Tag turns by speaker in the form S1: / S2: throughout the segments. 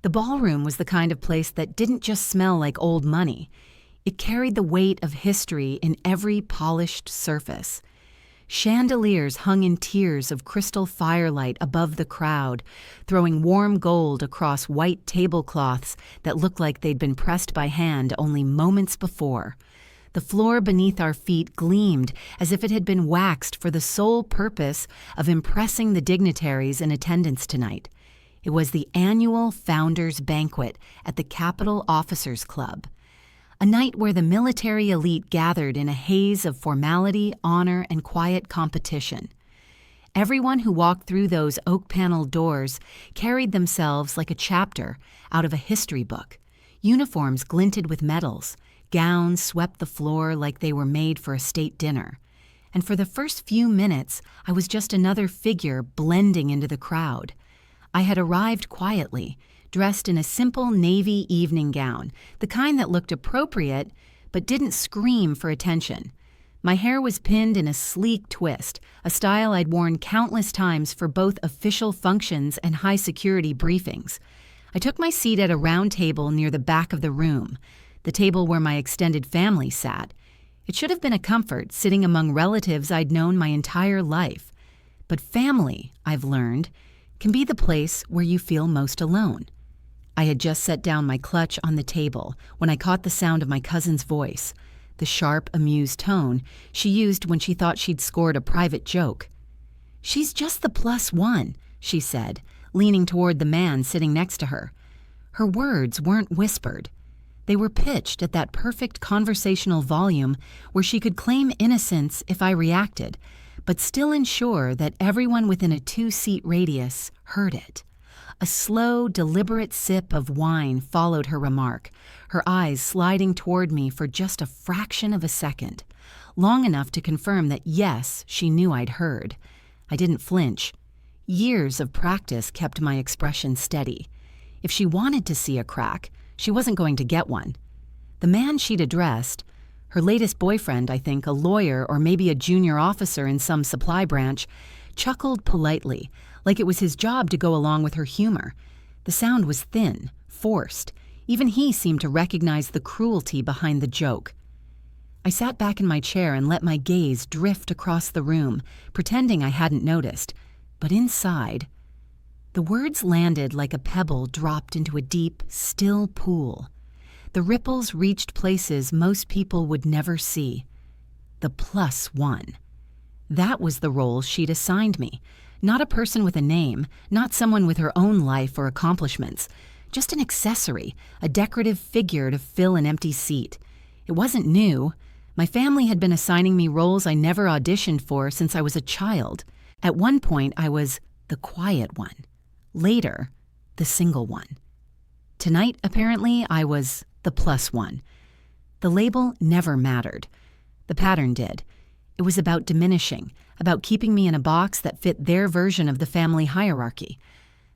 S1: The ballroom was the kind of place that didn't just smell like old money. It carried the weight of history in every polished surface. Chandeliers hung in tiers of crystal firelight above the crowd, throwing warm gold across white tablecloths that looked like they'd been pressed by hand only moments before. The floor beneath our feet gleamed as if it had been waxed for the sole purpose of impressing the dignitaries in attendance tonight. It was the annual Founders' Banquet at the Capitol Officers Club, a night where the military elite gathered in a haze of formality, honor, and quiet competition. Everyone who walked through those oak-paneled doors carried themselves like a chapter out of a history book. Uniforms glinted with medals. Gowns swept the floor like they were made for a state dinner. And for the first few minutes, I was just another figure blending into the crowd. I had arrived quietly, dressed in a simple navy evening gown, the kind that looked appropriate but didn't scream for attention. My hair was pinned in a sleek twist, a style I'd worn countless times for both official functions and high-security briefings. I took my seat at a round table near the back of the room, the table where my extended family sat. It should have been a comfort, sitting among relatives I'd known my entire life. But family, I've learned, can be the place where you feel most alone. I had just set down my clutch on the table when I caught the sound of my cousin's voice, the sharp, amused tone she used when she thought she'd scored a private joke. "She's just the +1, she said, leaning toward the man sitting next to her. Her words weren't whispered. They were pitched at that perfect conversational volume where she could claim innocence if I reacted, but still ensure that everyone within a 2-seat radius heard it. A slow, deliberate sip of wine followed her remark, her eyes sliding toward me for just a fraction of a second, long enough to confirm that yes, she knew I'd heard. I didn't flinch. Years of practice kept my expression steady. If she wanted to see a crack, she wasn't going to get one. The man she'd addressed, her latest boyfriend, I think, a lawyer or maybe a junior officer in some supply branch, chuckled politely, like it was his job to go along with her humor. The sound was thin, forced. Even he seemed to recognize the cruelty behind the joke. I sat back in my chair and let my gaze drift across the room, pretending I hadn't noticed. But inside, the words landed like a pebble dropped into a deep, still pool. The ripples reached places most people would never see. The +1. That was the role she'd assigned me. Not a person with a name, not someone with her own life or accomplishments. Just an accessory, a decorative figure to fill an empty seat. It wasn't new. My family had been assigning me roles I never auditioned for since I was a child. At one point, I was the quiet one. Later, the single one. Tonight, apparently, I was the +1. The label never mattered. The pattern did. It was about diminishing, about keeping me in a box that fit their version of the family hierarchy.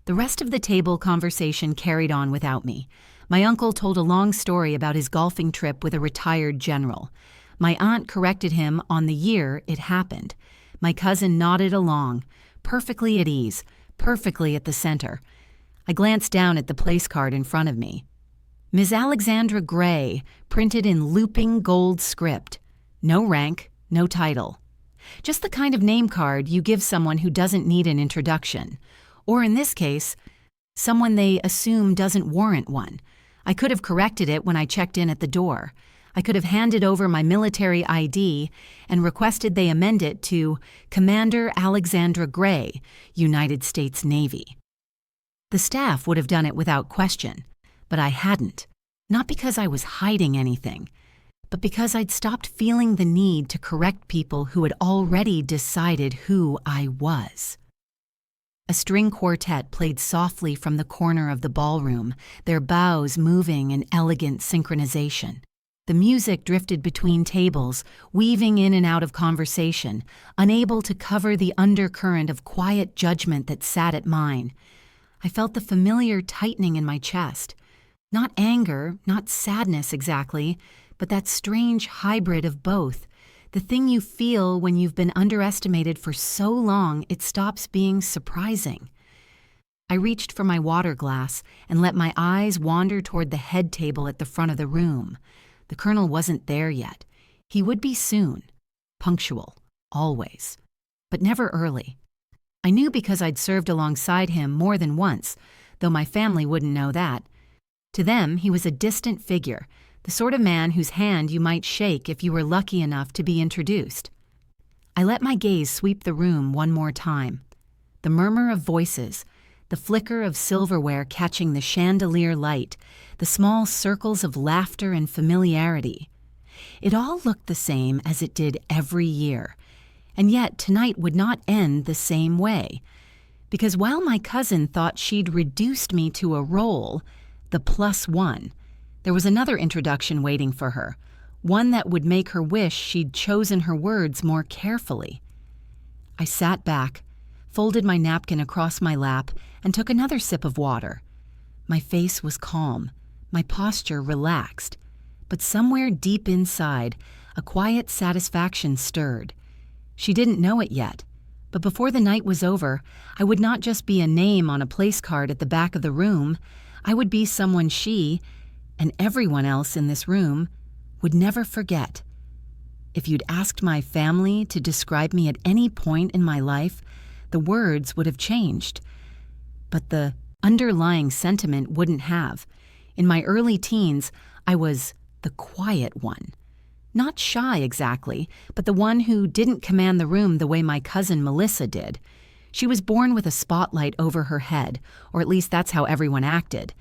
S1: The rest of the table conversation carried on without me. My uncle told a long story about his golfing trip with a retired general. My aunt corrected him on the year it happened. My cousin nodded along, perfectly at ease, perfectly at the center. I glanced down at the place card in front of me. Ms. Alexandra Gray, printed in looping gold script. No rank, no title. Just the kind of name card you give someone who doesn't need an introduction. Or in this case, someone they assume doesn't warrant one. I could have corrected it when I checked in at the door. I could have handed over my military ID and requested they amend it to Commander Alexandra Gray, United States Navy. The staff would have done it without question, but I hadn't. Not because I was hiding anything, but because I'd stopped feeling the need to correct people who had already decided who I was. A string quartet played softly from the corner of the ballroom, their bows moving in elegant synchronization. The music drifted between tables, weaving in and out of conversation, unable to cover the undercurrent of quiet judgment that sat at mine. I felt the familiar tightening in my chest. Not anger, not sadness exactly, but that strange hybrid of both. The thing you feel when you've been underestimated for so long it stops being surprising. I reached for my water glass and let my eyes wander toward the head table at the front of the room. The colonel wasn't there yet. He would be soon. Punctual, always, but never early. I knew because I'd served alongside him more than once, though my family wouldn't know that. To them, he was a distant figure, the sort of man whose hand you might shake if you were lucky enough to be introduced. I let my gaze sweep the room one more time. The murmur of voices, the flicker of silverware catching the chandelier light, the small circles of laughter and familiarity. It all looked the same as it did every year, and yet tonight would not end the same way. Because while my cousin thought she'd reduced me to a role, the +1, there was another introduction waiting for her, one that would make her wish she'd chosen her words more carefully. I sat back, folded my napkin across my lap, and took another sip of water. My face was calm, my posture relaxed, but somewhere deep inside, a quiet satisfaction stirred. She didn't know it yet, but before the night was over, I would not just be a name on a place card at the back of the room. I would be someone she, and everyone else in this room, would never forget. If you'd asked my family to describe me at any point in my life, the words would have changed. But the underlying sentiment wouldn't have. In my early teens, I was the quiet one. Not shy exactly, but the one who didn't command the room the way my cousin Melissa did. She was born with a spotlight over her head, or at least that's how everyone acted.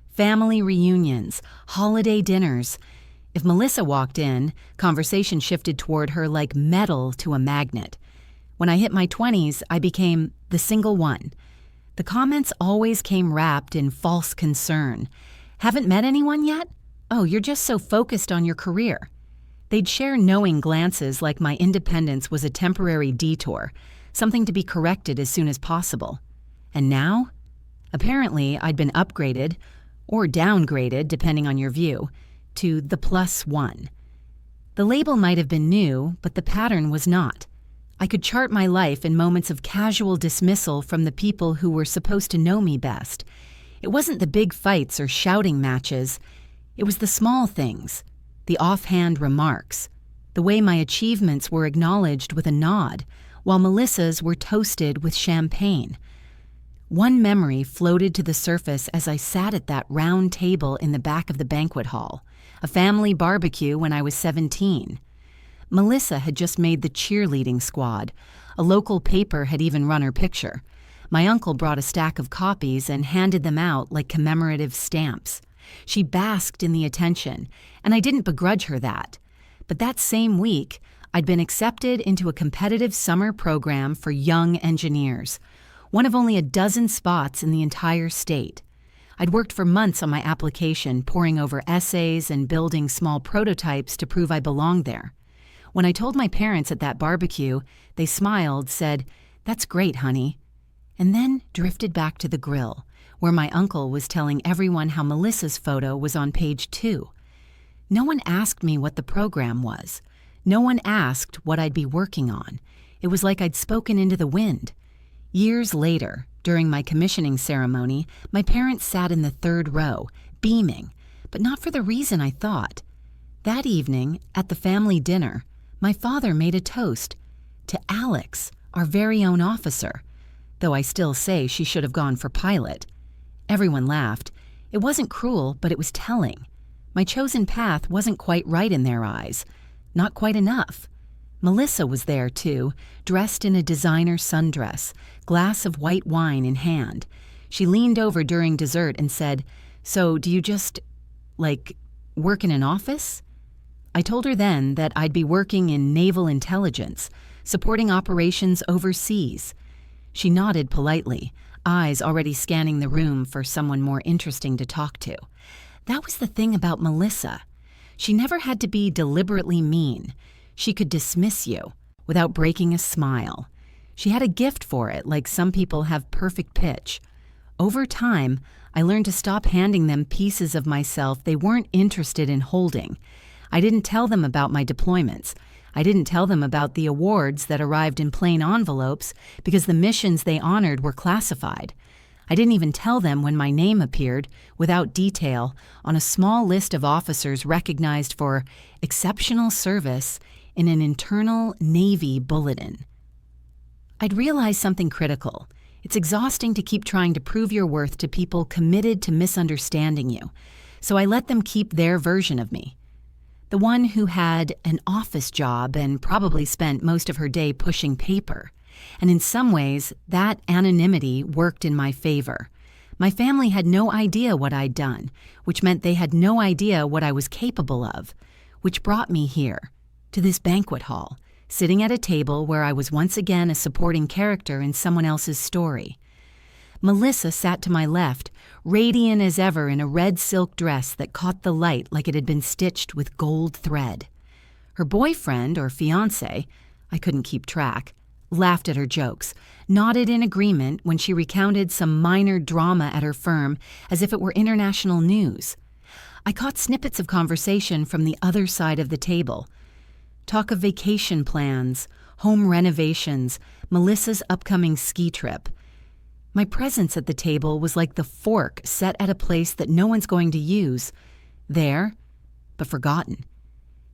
S1: Family reunions, holiday dinners. If Melissa walked in, conversation shifted toward her like metal to a magnet. When I hit my 20s, I became the single one. The comments always came wrapped in false concern. Haven't met anyone yet? Oh, you're just so focused on your career. They'd share knowing glances like my independence was a temporary detour, something to be corrected as soon as possible. And now? Apparently, I'd been upgraded, or downgraded, depending on your view, to the +1. The label might have been new, but the pattern was not. I could chart my life in moments of casual dismissal from the people who were supposed to know me best. It wasn't the big fights or shouting matches. It was the small things, the offhand remarks, the way my achievements were acknowledged with a nod, while Melissa's were toasted with champagne. One memory floated to the surface as I sat at that round table in the back of the banquet hall, a family barbecue when I was 17. Melissa had just made the cheerleading squad. A local paper had even run her picture. My uncle brought a stack of copies and handed them out like commemorative stamps. She basked in the attention, and I didn't begrudge her that. But that same week, I'd been accepted into a competitive summer program for young engineers, one of only a dozen spots in the entire state. I'd worked for months on my application, poring over essays and building small prototypes to prove I belonged there. When I told my parents at that barbecue, they smiled, said, "That's great, honey," and then drifted back to the grill, where my uncle was telling everyone how Melissa's photo was on page 2. No one asked me what the program was. No one asked what I'd be working on. It was like I'd spoken into the wind. Years later, during my commissioning ceremony, my parents sat in the third row, beaming, but not for the reason I thought. That evening, at the family dinner, my father made a toast to Alex, our very own officer, though I still say she should have gone for pilot. Everyone laughed. It wasn't cruel, but it was telling. My chosen path wasn't quite right in their eyes. Not quite enough. Melissa was there, too, dressed in a designer sundress, glass of white wine in hand. She leaned over during dessert and said, "So do you just, work in an office?" I told her then that I'd be working in naval intelligence, supporting operations overseas. She nodded politely, eyes already scanning the room for someone more interesting to talk to. That was the thing about Melissa. She never had to be deliberately mean. She could dismiss you without breaking a smile. She had a gift for it, like some people have perfect pitch. Over time, I learned to stop handing them pieces of myself they weren't interested in holding. I didn't tell them about my deployments. I didn't tell them about the awards that arrived in plain envelopes because the missions they honored were classified. I didn't even tell them when my name appeared, without detail, on a small list of officers recognized for exceptional service in an internal Navy bulletin. I'd realized something critical. It's exhausting to keep trying to prove your worth to people committed to misunderstanding you, so I let them keep their version of me. The one who had an office job and probably spent most of her day pushing paper. And in some ways, that anonymity worked in my favor. My family had no idea what I'd done, which meant they had no idea what I was capable of, which brought me here, to this banquet hall, sitting at a table where I was once again a supporting character in someone else's story. Melissa sat to my left, radiant as ever in a red silk dress that caught the light like it had been stitched with gold thread. Her boyfriend, or fiancé, I couldn't keep track, laughed at her jokes, nodded in agreement when she recounted some minor drama at her firm as if it were international news. I caught snippets of conversation from the other side of the table. Talk of vacation plans, home renovations, Melissa's upcoming ski trip. My presence at the table was like the fork set at a place that no one's going to use. There, but forgotten.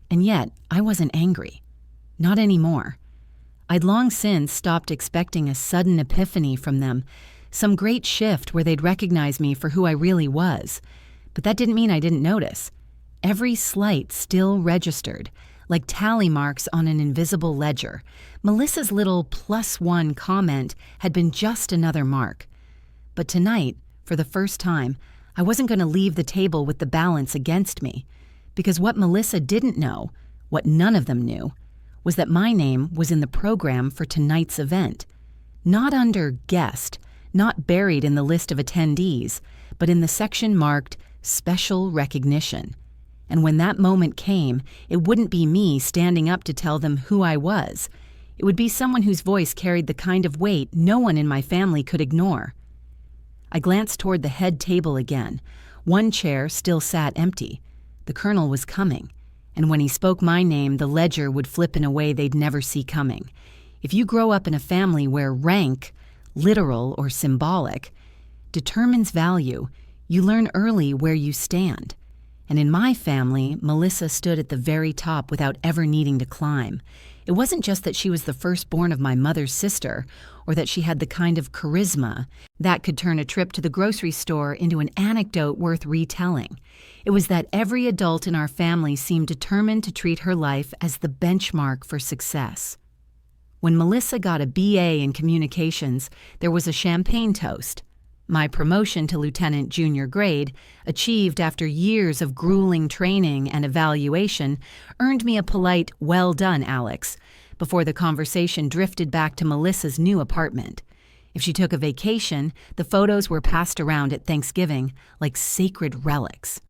S1: And yet, I wasn't angry. Not anymore. I'd long since stopped expecting a sudden epiphany from them, some great shift where they'd recognize me for who I really was. But that didn't mean I didn't notice. Every slight still registered, like tally marks on an invisible ledger. Melissa's little +1 comment had been just another mark. But tonight, for the first time, I wasn't going to leave the table with the balance against me, because what Melissa didn't know, what none of them knew, was that my name was in the program for tonight's event. Not under guest, not buried in the list of attendees, but in the section marked special recognition. And when that moment came, it wouldn't be me standing up to tell them who I was. It would be someone whose voice carried the kind of weight no one in my family could ignore. I glanced toward the head table again. One chair still sat empty. The colonel was coming. And when he spoke my name, the ledger would flip in a way they'd never see coming. If you grow up in a family where rank, literal or symbolic, determines value, you learn early where you stand. And in my family, Melissa stood at the very top without ever needing to climb. It wasn't just that she was the firstborn of my mother's sister, or that she had the kind of charisma that could turn a trip to the grocery store into an anecdote worth retelling. It was that every adult in our family seemed determined to treat her life as the benchmark for success. When Melissa got a BA in communications, there was a champagne toast. My promotion to lieutenant junior grade, achieved after years of grueling training and evaluation, earned me a polite, "Well done, Alex," before the conversation drifted back to Melissa's new apartment. If she took a vacation, the photos were passed around at Thanksgiving like sacred relics.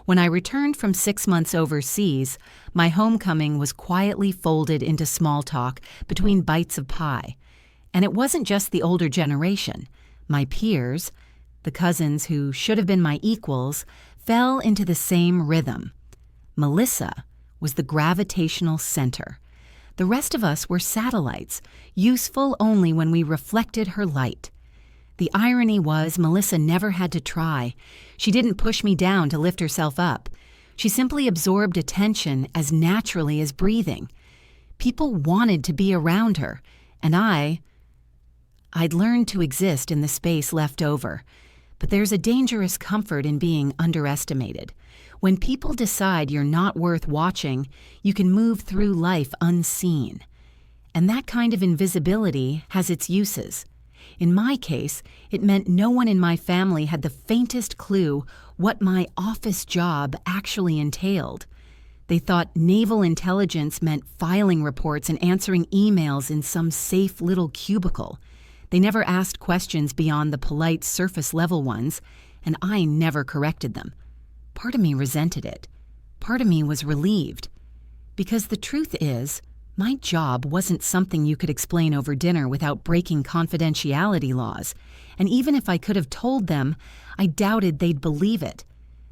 S1: When I returned from 6 months overseas, my homecoming was quietly folded into small talk between bites of pie. And it wasn't just the older generation. My peers, the cousins who should have been my equals, fell into the same rhythm. Melissa was the gravitational center. The rest of us were satellites, useful only when we reflected her light. The irony was Melissa never had to try. She didn't push me down to lift herself up. She simply absorbed attention as naturally as breathing. People wanted to be around her, and I'd learned to exist in the space left over. But there's a dangerous comfort in being underestimated. When people decide you're not worth watching, you can move through life unseen. And that kind of invisibility has its uses. In my case, it meant no one in my family had the faintest clue what my office job actually entailed. They thought naval intelligence meant filing reports and answering emails in some safe little cubicle. They never asked questions beyond the polite surface-level ones, and I never corrected them. Part of me resented it. Part of me was relieved. Because the truth is, my job wasn't something you could explain over dinner without breaking confidentiality laws, and even if I could have told them, I doubted they'd believe it.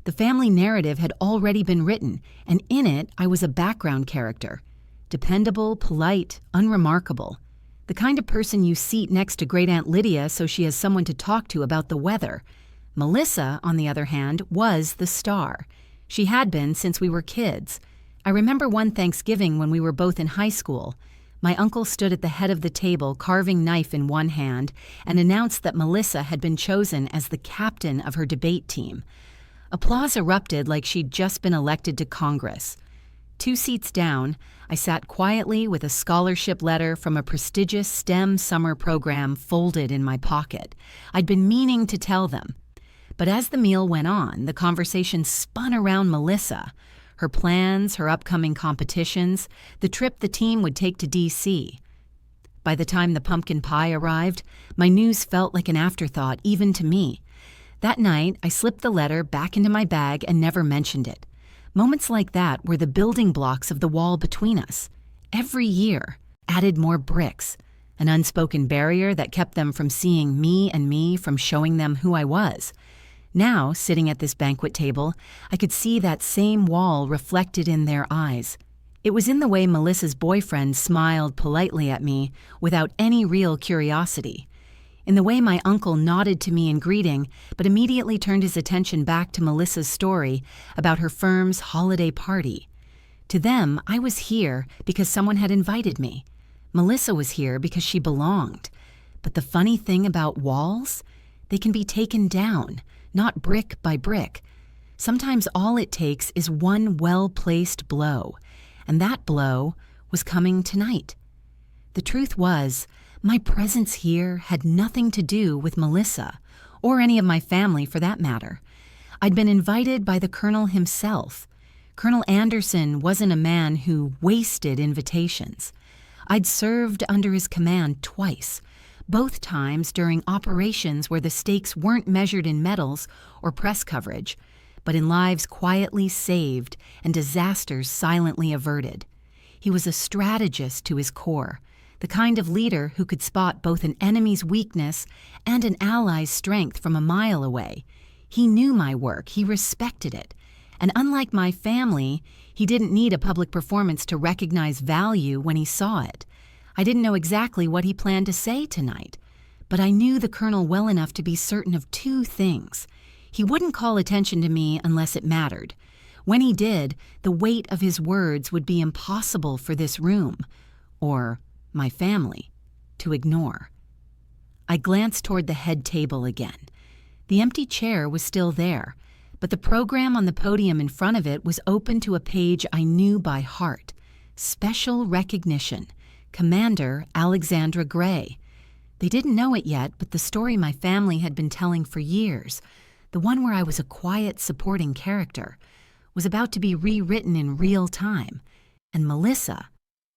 S1: The family narrative had already been written, and in it I was a background character. Dependable, polite, unremarkable. The kind of person you seat next to Great Aunt Lydia so she has someone to talk to about the weather. Melissa, on the other hand, was the star. She had been since we were kids. I remember one Thanksgiving when we were both in high school. My uncle stood at the head of the table, carving knife in one hand, and announced that Melissa had been chosen as the captain of her debate team. Applause erupted like she'd just been elected to Congress. 2 seats down, I sat quietly with a scholarship letter from a prestigious STEM summer program folded in my pocket. I'd been meaning to tell them. But as the meal went on, the conversation spun around Melissa, her plans, her upcoming competitions, the trip the team would take to D.C. By the time the pumpkin pie arrived, my news felt like an afterthought even to me. That night, I slipped the letter back into my bag and never mentioned it. Moments like that were the building blocks of the wall between us. Every year, added more bricks, an unspoken barrier that kept them from seeing me and me from showing them who I was. Now, sitting at this banquet table, I could see that same wall reflected in their eyes. It was in the way Melissa's boyfriend smiled politely at me without any real curiosity. In the way my uncle nodded to me in greeting, but immediately turned his attention back to Melissa's story about her firm's holiday party. To them, I was here because someone had invited me. Melissa was here because she belonged. But the funny thing about walls? They can be taken down, not brick by brick. Sometimes all it takes is one well-placed blow, and that blow was coming tonight. The truth was, my presence here had nothing to do with Melissa, or any of my family for that matter. I'd been invited by the Colonel himself. Colonel Anderson wasn't a man who wasted invitations. I'd served under his command twice, both times during operations where the stakes weren't measured in medals or press coverage, but in lives quietly saved and disasters silently averted. He was a strategist to his core, the kind of leader who could spot both an enemy's weakness and an ally's strength from a mile away. He knew my work, he respected it, and unlike my family, he didn't need a public performance to recognize value when he saw it. I didn't know exactly what he planned to say tonight, but I knew the Colonel well enough to be certain of 2 things. He wouldn't call attention to me unless it mattered. When he did, the weight of his words would be impossible for this room, or my family, to ignore. I glanced toward the head table again. The empty chair was still there, but the program on the podium in front of it was open to a page I knew by heart. Special recognition. Commander Alexandra Gray. They didn't know it yet, but the story my family had been telling for years, the one where I was a quiet supporting character, was about to be rewritten in real time. And Melissa,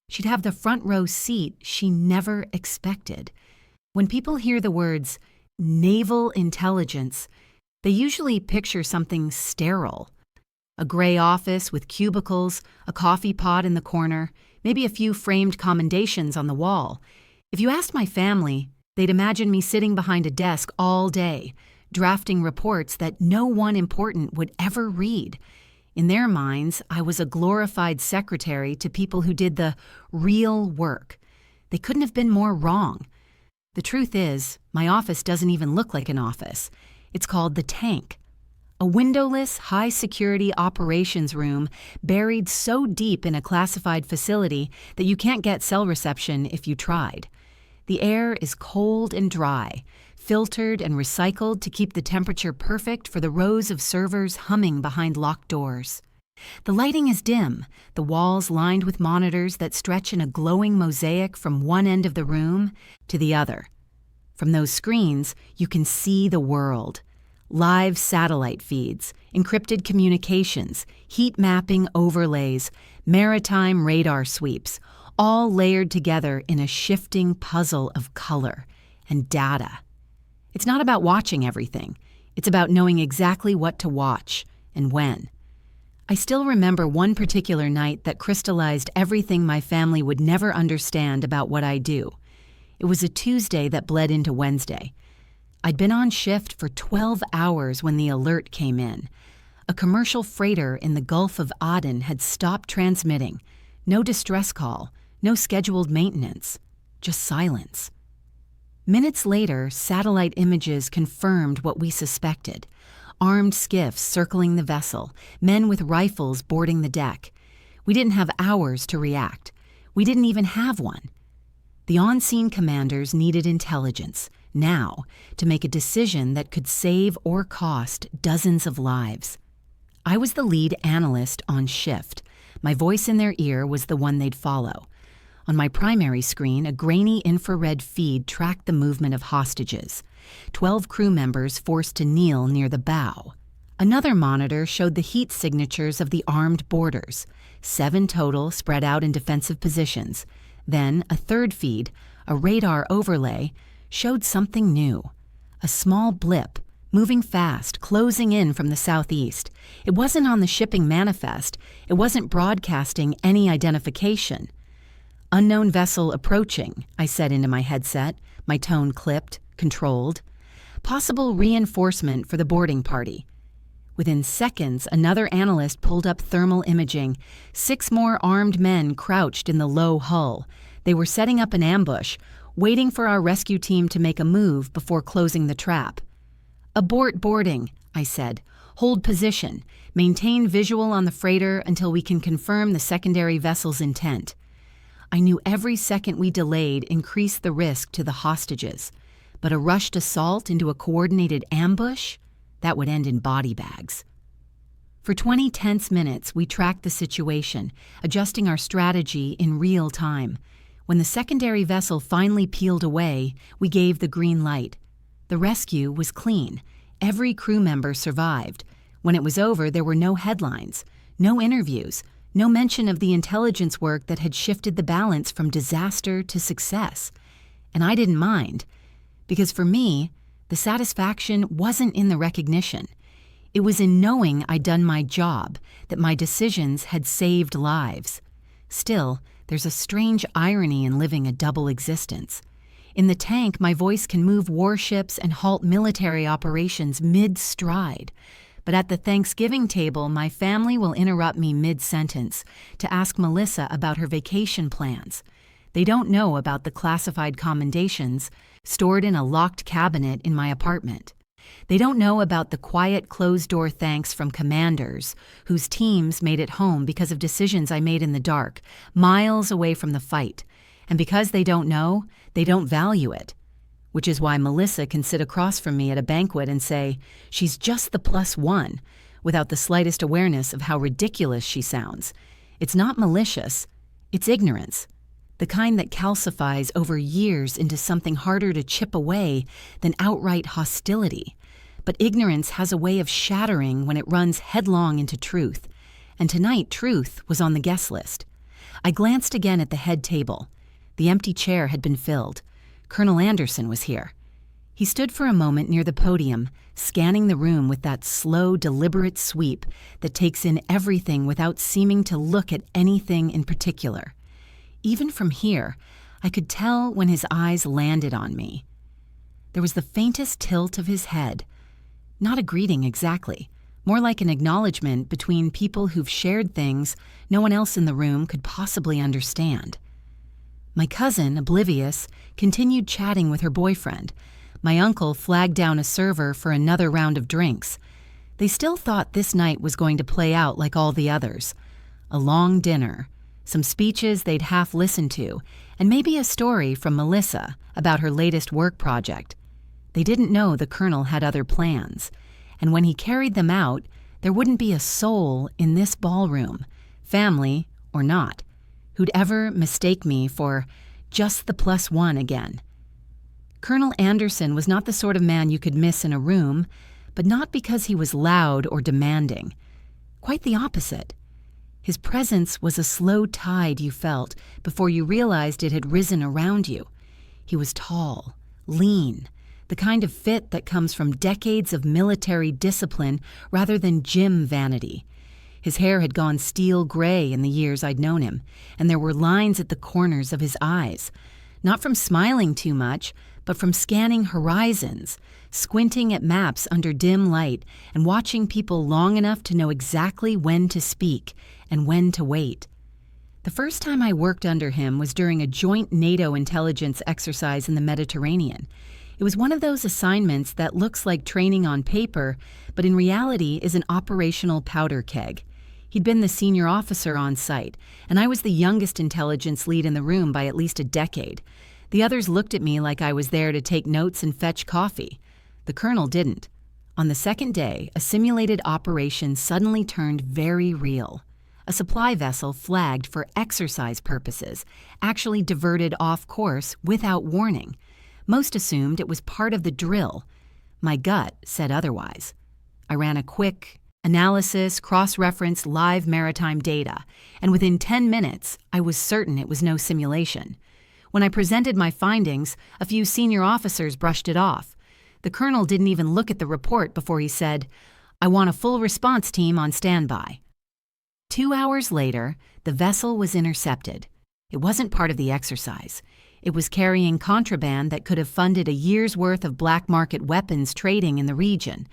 S1: she'd have the front row seat she never expected. When people hear the words naval intelligence, they usually picture something sterile. A gray office with cubicles, a coffee pot in the corner, maybe a few framed commendations on the wall. If you asked my family, they'd imagine me sitting behind a desk all day, drafting reports that no one important would ever read. In their minds, I was a glorified secretary to people who did the real work. They couldn't have been more wrong. The truth is, my office doesn't even look like an office. It's called the Tank, a windowless, high-security operations room buried so deep in a classified facility that you can't get cell reception if you tried. The air is cold and dry, filtered and recycled to keep the temperature perfect for the rows of servers humming behind locked doors. The lighting is dim, the walls lined with monitors that stretch in a glowing mosaic from one end of the room to the other. From those screens, you can see the world. Live satellite feeds, encrypted communications, heat mapping overlays, maritime radar sweeps, all layered together in a shifting puzzle of color and data. It's not about watching everything. It's about knowing exactly what to watch and when. I still remember one particular night that crystallized everything my family would never understand about what I do. It was a Tuesday that bled into Wednesday. I'd been on shift for 12 hours when the alert came in. A commercial freighter in the Gulf of Aden had stopped transmitting. No distress call, no scheduled maintenance. just silence. Minutes later, satellite images confirmed what we suspected. Armed skiffs circling the vessel, men with rifles boarding the deck. We didn't have hours to react. We didn't even have one. The on-scene commanders needed intelligence, now, to make a decision that could save or cost dozens of lives. I was the lead analyst on shift. My voice in their ear was the one they'd follow. On my primary screen, a grainy infrared feed tracked the movement of hostages. 12 crew members forced to kneel near the bow. Another monitor showed the heat signatures of the armed boarders, 7 total spread out in defensive positions. Then a third feed, a radar overlay, showed something new. A small blip, moving fast, closing in from the southeast. It wasn't on the shipping manifest. It wasn't broadcasting any identification. "Unknown vessel approaching," I said into my headset, my tone clipped, controlled. "Possible reinforcement for the boarding party." Within seconds, another analyst pulled up thermal imaging. 6 more armed men crouched in the low hull. They were setting up an ambush, waiting for our rescue team to make a move before closing the trap. "Abort boarding," I said. "Hold position. Maintain visual on the freighter until we can confirm the secondary vessel's intent." I knew every second we delayed increased the risk to the hostages, but a rushed assault into a coordinated ambush? That would end in body bags. For 20 tense minutes, we tracked the situation, adjusting our strategy in real time. When the secondary vessel finally peeled away, we gave the green light. The rescue was clean. Every crew member survived. When it was over, there were no headlines, no interviews, no mention of the intelligence work that had shifted the balance from disaster to success. And I didn't mind, because for me, the satisfaction wasn't in the recognition. It was in knowing I'd done my job, that my decisions had saved lives. Still, there's a strange irony in living a double existence. In the tank, my voice can move warships and halt military operations mid-stride. But at the Thanksgiving table, my family will interrupt me mid-sentence to ask Melissa about her vacation plans. They don't know about the classified commendations stored in a locked cabinet in my apartment. They don't know about the quiet closed-door thanks from commanders whose teams made it home because of decisions I made in the dark, miles away from the fight. And because they don't know, they don't value it. Which is why Melissa can sit across from me at a banquet and say, she's just the +1, without the slightest awareness of how ridiculous she sounds. It's not malicious, it's ignorance. The kind that calcifies over years into something harder to chip away than outright hostility. But ignorance has a way of shattering when it runs headlong into truth. And tonight, truth was on the guest list. I glanced again at the head table. The empty chair had been filled. Colonel Anderson was here. He stood for a moment near the podium, scanning the room with that slow, deliberate sweep that takes in everything without seeming to look at anything in particular. Even from here, I could tell when his eyes landed on me. There was the faintest tilt of his head. Not a greeting exactly, more like an acknowledgement between people who've shared things no one else in the room could possibly understand. My cousin, oblivious, continued chatting with her boyfriend. My uncle flagged down a server for another round of drinks. They still thought this night was going to play out like all the others. A long dinner, some speeches they'd half listened to, and maybe a story from Melissa about her latest work project. They didn't know the colonel had other plans, and when he carried them out, there wouldn't be a soul in this ballroom, family or not, who'd ever mistake me for just the +1 again. Colonel Anderson was not the sort of man you could miss in a room, but not because he was loud or demanding. Quite the opposite. His presence was a slow tide you felt before you realized it had risen around you. He was tall, lean, the kind of fit that comes from decades of military discipline rather than gym vanity. His hair had gone steel gray in the years I'd known him, and there were lines at the corners of his eyes, not from smiling too much, but from scanning horizons, squinting at maps under dim light and watching people long enough to know exactly when to speak and when to wait. The first time I worked under him was during a joint NATO intelligence exercise in the Mediterranean. It was one of those assignments that looks like training on paper, but in reality is an operational powder keg. He'd been the senior officer on site, and I was the youngest intelligence lead in the room by at least a decade. The others looked at me like I was there to take notes and fetch coffee. The colonel didn't. On the second day, a simulated operation suddenly turned very real. A supply vessel flagged for exercise purposes actually diverted off course without warning. Most assumed it was part of the drill. My gut said otherwise. I ran a quick analysis, cross-referenced live maritime data, and within 10 minutes, I was certain it was no simulation. When I presented my findings, a few senior officers brushed it off. The colonel didn't even look at the report before he said, "I want a full response team on standby." 2 hours later, the vessel was intercepted. It wasn't part of the exercise. It was carrying contraband that could have funded a year's worth of black market weapons trading in the region.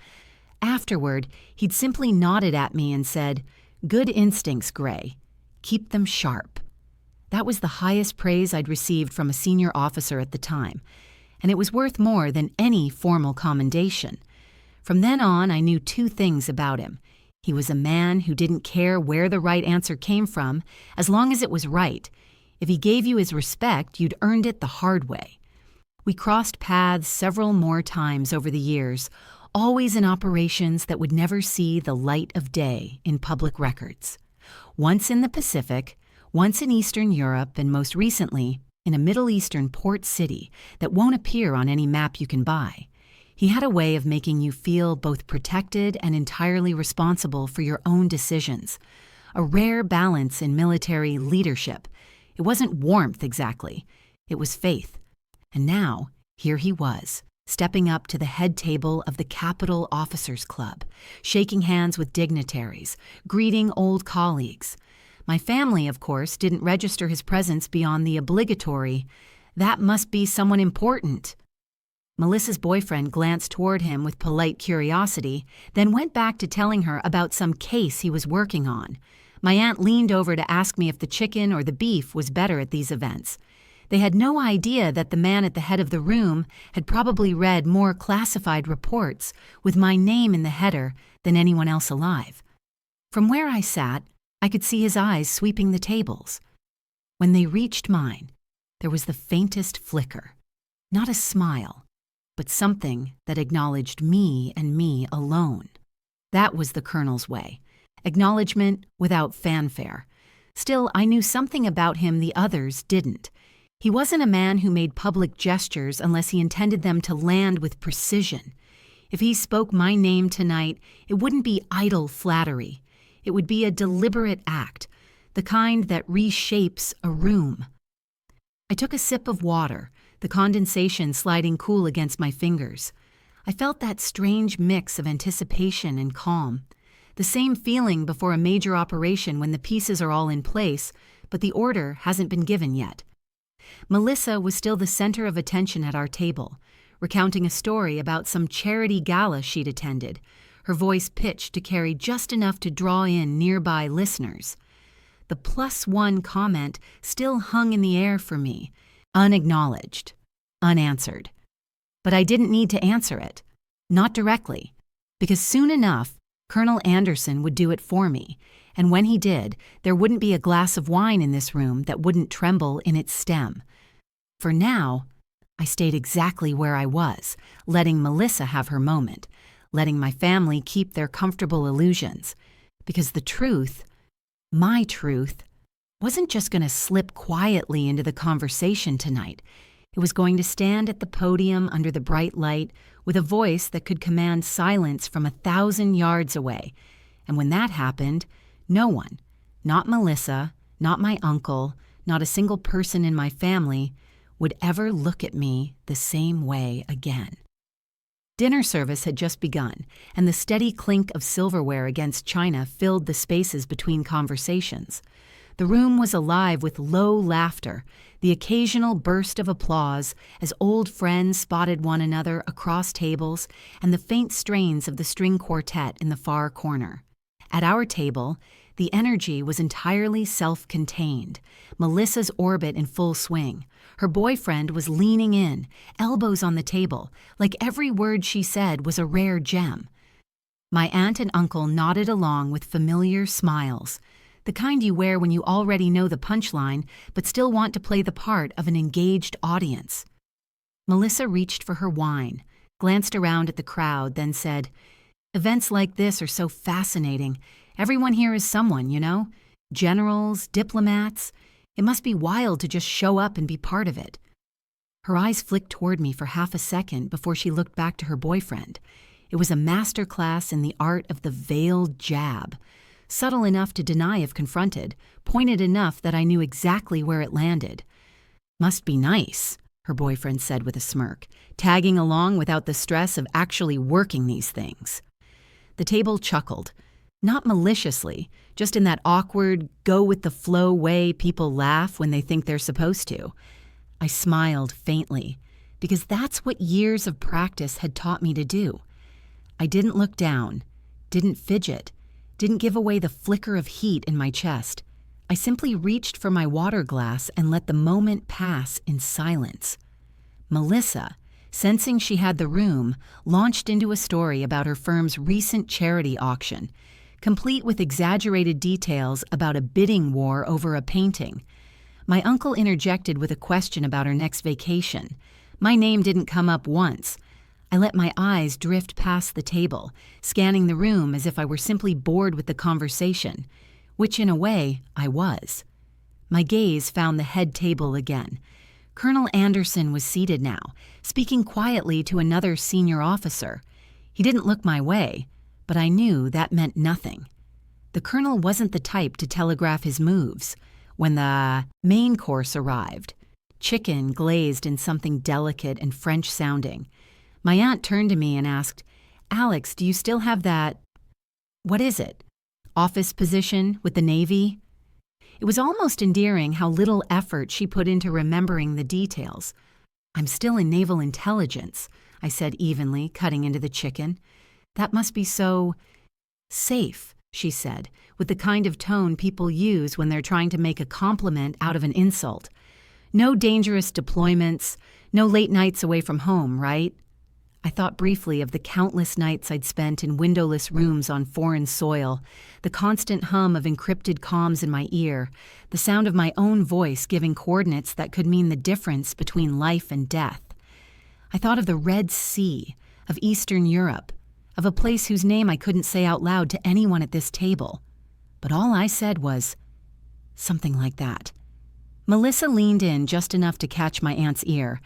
S1: Afterward, he'd simply nodded at me and said, "Good instincts, Gray. Keep them sharp." That was the highest praise I'd received from a senior officer at the time, and it was worth more than any formal commendation. From then on, I knew two things about him. He was a man who didn't care where the right answer came from, as long as it was right. If he gave you his respect, you'd earned it the hard way. We crossed paths several more times over the years, always in operations that would never see the light of day in public records. Once in the Pacific, once in Eastern Europe, and most recently, in a Middle Eastern port city that won't appear on any map you can buy. He had a way of making you feel both protected and entirely responsible for your own decisions. A rare balance in military leadership. It wasn't warmth exactly. It was faith. And now, here he was, stepping up to the head table of the Capital Officers Club, shaking hands with dignitaries, greeting old colleagues. My family, of course, didn't register his presence beyond the obligatory, "That must be someone important." Melissa's boyfriend glanced toward him with polite curiosity, then went back to telling her about some case he was working on. My aunt leaned over to ask me if the chicken or the beef was better at these events. They had no idea that the man at the head of the room had probably read more classified reports with my name in the header than anyone else alive. From where I sat, I could see his eyes sweeping the tables. When they reached mine, there was the faintest flicker. Not a smile, but something that acknowledged me and me alone. That was the colonel's way. Acknowledgement without fanfare. Still, I knew something about him the others didn't. He wasn't a man who made public gestures unless he intended them to land with precision. If he spoke my name tonight, it wouldn't be idle flattery. It would be a deliberate act, the kind that reshapes a room. I took a sip of water, the condensation sliding cool against my fingers. I felt that strange mix of anticipation and calm. The same feeling before a major operation when the pieces are all in place, but the order hasn't been given yet. Melissa was still the center of attention at our table, recounting a story about some charity gala she'd attended, her voice pitched to carry just enough to draw in nearby listeners. The +1 comment still hung in the air for me, unacknowledged, unanswered. But I didn't need to answer it, not directly, because soon enough, Colonel Anderson would do it for me, and when he did, there wouldn't be a glass of wine in this room that wouldn't tremble in its stem. For now, I stayed exactly where I was, letting Melissa have her moment, letting my family keep their comfortable illusions, because the truth, my truth, wasn't just going to slip quietly into the conversation tonight. It was going to stand at the podium under the bright light with a voice that could command silence from 1,000 yards away. And when that happened, no one, not Melissa, not my uncle, not a single person in my family, would ever look at me the same way again. Dinner service had just begun, and the steady clink of silverware against china filled the spaces between conversations. The room was alive with low laughter, the occasional burst of applause as old friends spotted one another across tables, and the faint strains of the string quartet in the far corner. At our table, the energy was entirely self-contained, Melissa's orbit in full swing. Her boyfriend was leaning in, elbows on the table, like every word she said was a rare gem. My aunt and uncle nodded along with familiar smiles, the kind you wear when you already know the punchline but still want to play the part of an engaged audience. Melissa reached for her wine, glanced around at the crowd, then said, "Events like this are so fascinating. Everyone here is someone, you know? Generals, diplomats. It must be wild to just show up and be part of it." Her eyes flicked toward me for half a second before she looked back to her boyfriend. It was a master class in the art of the veiled jab, subtle enough to deny if confronted, pointed enough that I knew exactly where it landed. "Must be nice," her boyfriend said with a smirk, tagging along without the stress of actually working these things. The table chuckled, not maliciously, just in that awkward, go-with-the-flow way people laugh when they think they're supposed to. I smiled faintly, because that's what years of practice had taught me to do. I didn't look down, didn't fidget, didn't give away the flicker of heat in my chest. I simply reached for my water glass and let the moment pass in silence. Melissa, sensing she had the room, launched into a story about her firm's recent charity auction, complete with exaggerated details about a bidding war over a painting. My uncle interjected with a question about her next vacation. My name didn't come up once. I let my eyes drift past the table, scanning the room as if I were simply bored with the conversation, which in a way I was. My gaze found the head table again. Colonel Anderson was seated now, speaking quietly to another senior officer. He didn't look my way, but I knew that meant nothing. The colonel wasn't the type to telegraph his moves. When the main course arrived, chicken glazed in something delicate and French-sounding, my aunt turned to me and asked, "Alex, do you still have that, what is it, office position with the Navy?" It was almost endearing how little effort she put into remembering the details. "I'm still in naval intelligence," I said evenly, cutting into the chicken. "That must be so safe," she said, with the kind of tone people use when they're trying to make a compliment out of an insult. "No dangerous deployments, no late nights away from home, right?" I thought briefly of the countless nights I'd spent in windowless rooms on foreign soil, the constant hum of encrypted comms in my ear, the sound of my own voice giving coordinates that could mean the difference between life and death. I thought of the Red Sea, of Eastern Europe, of a place whose name I couldn't say out loud to anyone at this table. But all I said was, "Something like that." Melissa leaned in just enough to catch my aunt's ear.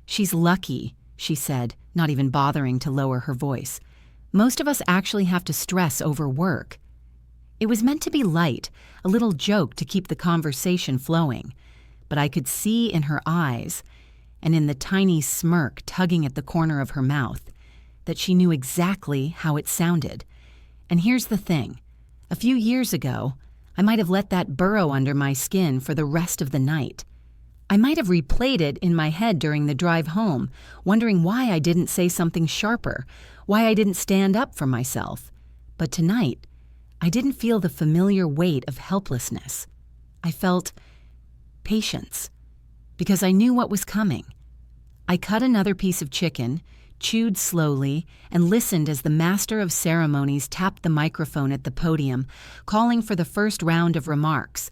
S1: "She's lucky," she said, not even bothering to lower her voice. "Most of us actually have to stress over work." It was meant to be light, a little joke to keep the conversation flowing, but I could see in her eyes, and in the tiny smirk tugging at the corner of her mouth, that she knew exactly how it sounded. And here's the thing. A few years ago, I might have let that burrow under my skin for the rest of the night. I might have replayed it in my head during the drive home, wondering why I didn't say something sharper, why I didn't stand up for myself. But tonight, I didn't feel the familiar weight of helplessness. I felt patience, because I knew what was coming. I cut another piece of chicken, chewed slowly, and listened as the master of ceremonies tapped the microphone at the podium, calling for the first round of remarks.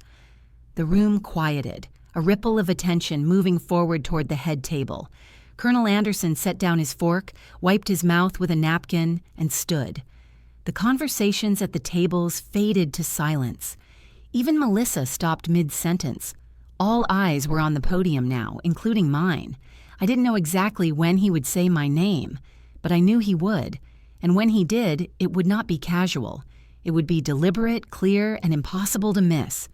S1: The room quieted, a ripple of attention moving forward toward the head table. Colonel Anderson set down his fork, wiped his mouth with a napkin, and stood. The conversations at the tables faded to silence. Even Melissa stopped mid-sentence. All eyes were on the podium now, including mine. I didn't know exactly when he would say my name, but I knew he would, and when he did, it would not be casual. It would be deliberate, clear, and impossible to miss.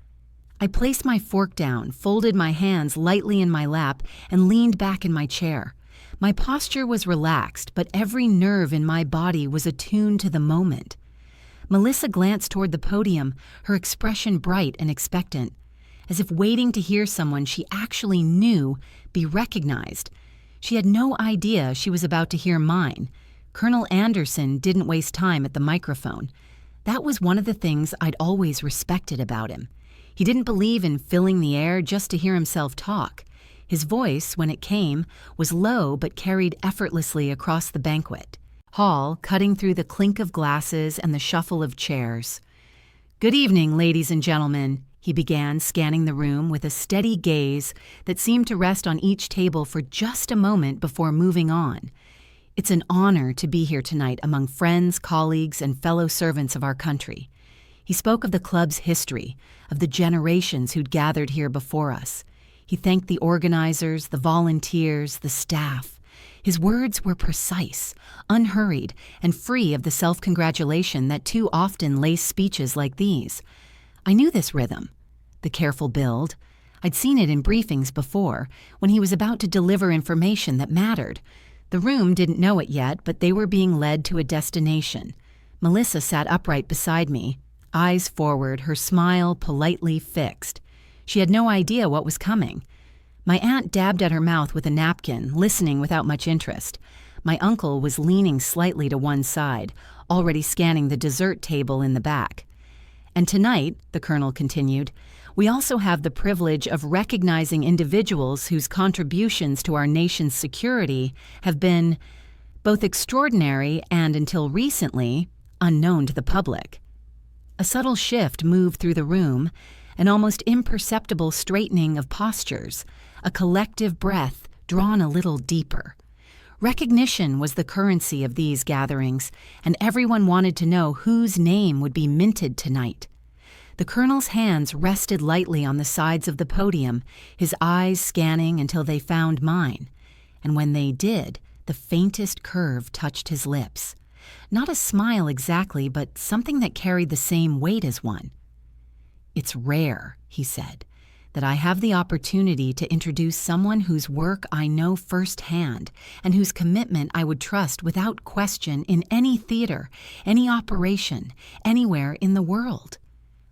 S1: I placed my fork down, folded my hands lightly in my lap, and leaned back in my chair. My posture was relaxed, but every nerve in my body was attuned to the moment. Melissa glanced toward the podium, her expression bright and expectant, as if waiting to hear someone she actually knew be recognized. She had no idea she was about to hear mine. Colonel Anderson didn't waste time at the microphone. That was one of the things I'd always respected about him. He didn't believe in filling the air just to hear himself talk. His voice, when it came, was low but carried effortlessly across the banquet hall, cutting through the clink of glasses and the shuffle of chairs. "Good evening, ladies and gentlemen," he began, scanning the room with a steady gaze that seemed to rest on each table for just a moment before moving on. "It's an honor to be here tonight among friends, colleagues, and fellow servants of our country." He spoke of the club's history, of the generations who'd gathered here before us. He thanked the organizers, the volunteers, the staff. His words were precise, unhurried, and free of the self-congratulation that too often lace speeches like these. I knew this rhythm, the careful build. I'd seen it in briefings before, when he was about to deliver information that mattered. The room didn't know it yet, but they were being led to a destination. Melissa sat upright beside me, eyes forward, her smile politely fixed. She had no idea what was coming. My aunt dabbed at her mouth with a napkin, listening without much interest. My uncle was leaning slightly to one side, already scanning the dessert table in the back. "And tonight," the colonel continued, "we also have the privilege of recognizing individuals whose contributions to our nation's security have been both extraordinary and, until recently, unknown to the public." A subtle shift moved through the room, an almost imperceptible straightening of postures, a collective breath drawn a little deeper. Recognition was the currency of these gatherings, and everyone wanted to know whose name would be minted tonight. The colonel's hands rested lightly on the sides of the podium, his eyes scanning until they found mine. And when they did, the faintest curve touched his lips. Not a smile exactly, but something that carried the same weight as one. "It's rare," he said, "that I have the opportunity to introduce someone whose work I know firsthand and whose commitment I would trust without question in any theater, any operation, anywhere in the world."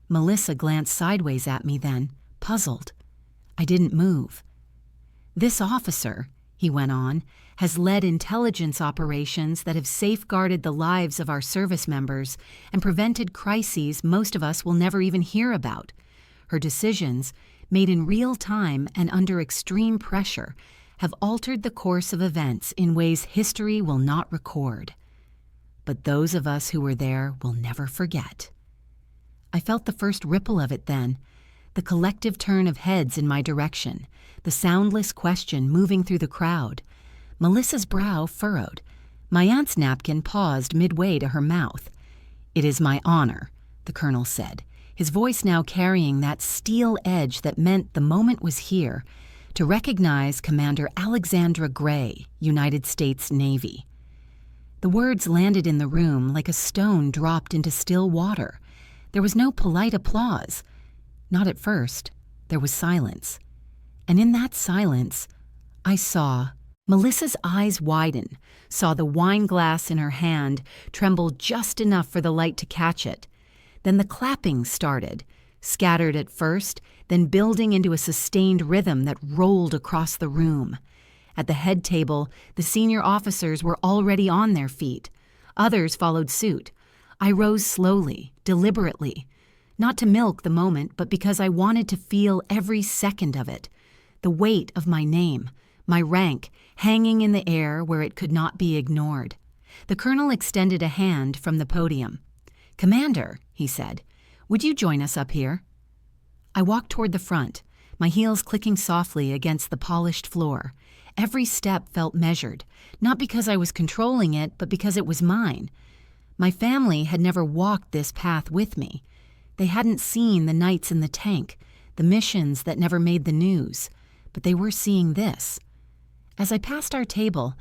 S1: Melissa glanced sideways at me then, puzzled. I didn't move. "This officer," he went on, "has led intelligence operations that have safeguarded the lives of our service members and prevented crises most of us will never even hear about. Her decisions, made in real time and under extreme pressure, have altered the course of events in ways history will not record. But those of us who were there will never forget." I felt the first ripple of it then, the collective turn of heads in my direction, the soundless question moving through the crowd. Melissa's brow furrowed. My aunt's napkin paused midway to her mouth. "It is my honor," the colonel said, his voice now carrying that steel edge that meant the moment was here, "to recognize Commander Alexandra Gray, United States Navy." The words landed in the room like a stone dropped into still water. There was no polite applause. Not at first. There was silence. And in that silence, I saw Melissa's eyes widen, saw the wine glass in her hand tremble just enough for the light to catch it. Then the clapping started, scattered at first, then building into a sustained rhythm that rolled across the room. At the head table, the senior officers were already on their feet. Others followed suit. I rose slowly, deliberately, not to milk the moment, but because I wanted to feel every second of it, the weight of my name, my rank, hanging in the air where it could not be ignored. The colonel extended a hand from the podium. "Commander," he said, "would you join us up here?" I walked toward the front, my heels clicking softly against the polished floor. Every step felt measured, not because I was controlling it, but because it was mine. My family had never walked this path with me. They hadn't seen the nights in the tank, the missions that never made the news, but they were seeing this. As I passed our table,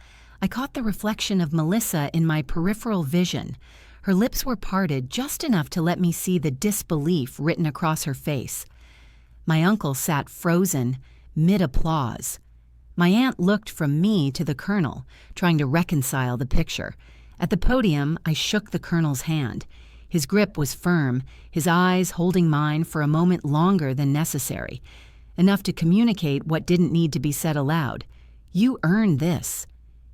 S1: I caught the reflection of Melissa in my peripheral vision. Her lips were parted just enough to let me see the disbelief written across her face. My uncle sat frozen, mid-applause. My aunt looked from me to the colonel, trying to reconcile the picture. At the podium, I shook the colonel's hand. His grip was firm, his eyes holding mine for a moment longer than necessary, enough to communicate what didn't need to be said aloud. "You earned this."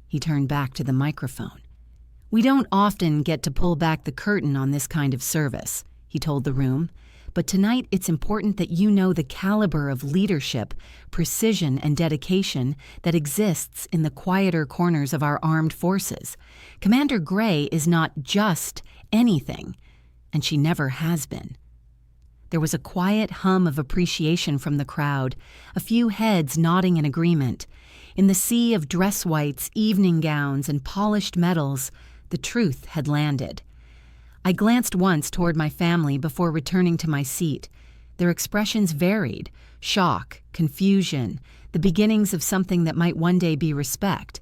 S1: He turned back to the microphone. "We don't often get to pull back the curtain on this kind of service," he told the room, "but tonight it's important that you know the caliber of leadership, precision, and dedication that exists in the quieter corners of our armed forces. Commander Gray is not just anything, and she never has been." There was a quiet hum of appreciation from the crowd, a few heads nodding in agreement. In the sea of dress whites, evening gowns, and polished medals, the truth had landed. I glanced once toward my family before returning to my seat. Their expressions varied: shock, confusion, the beginnings of something that might one day be respect.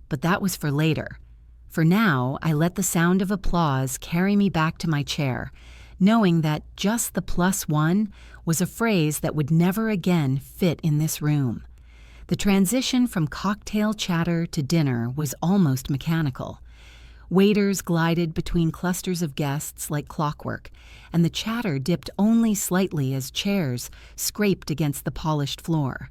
S1: But that was for later. For now, I let the sound of applause carry me back to my chair, knowing that just the +1 was a phrase that would never again fit in this room. The transition from cocktail chatter to dinner was almost mechanical. Waiters glided between clusters of guests like clockwork, and the chatter dipped only slightly as chairs scraped against the polished floor.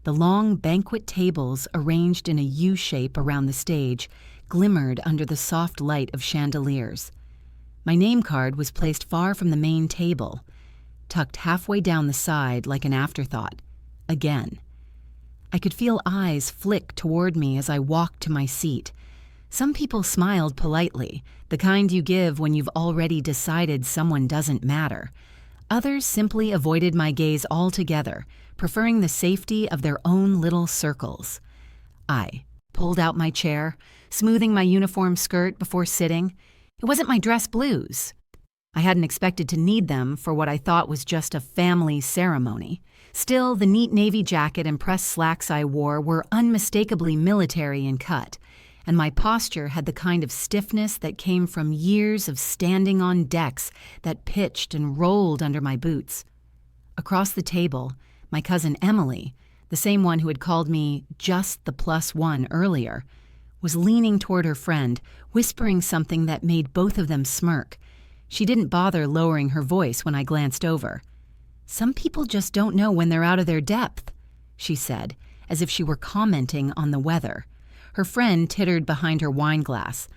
S1: The long banquet tables arranged in a U shape around the stage glimmered under the soft light of chandeliers. My name card was placed far from the main table, tucked halfway down the side like an afterthought. Again. I could feel eyes flick toward me as I walked to my seat. Some people smiled politely, the kind you give when you've already decided someone doesn't matter. Others simply avoided my gaze altogether, preferring the safety of their own little circles. I pulled out my chair, smoothing my uniform skirt before sitting. It wasn't my dress blues. I hadn't expected to need them for what I thought was just a family ceremony. Still, the neat navy jacket and pressed slacks I wore were unmistakably military in cut, and my posture had the kind of stiffness that came from years of standing on decks that pitched and rolled under my boots. Across the table, my cousin Emily, the same one who had called me just the +1 earlier, was leaning toward her friend, whispering something that made both of them smirk. She didn't bother lowering her voice when I glanced over. "Some people just don't know when they're out of their depth," she said, as if she were commenting on the weather. Her friend tittered behind her wine glass.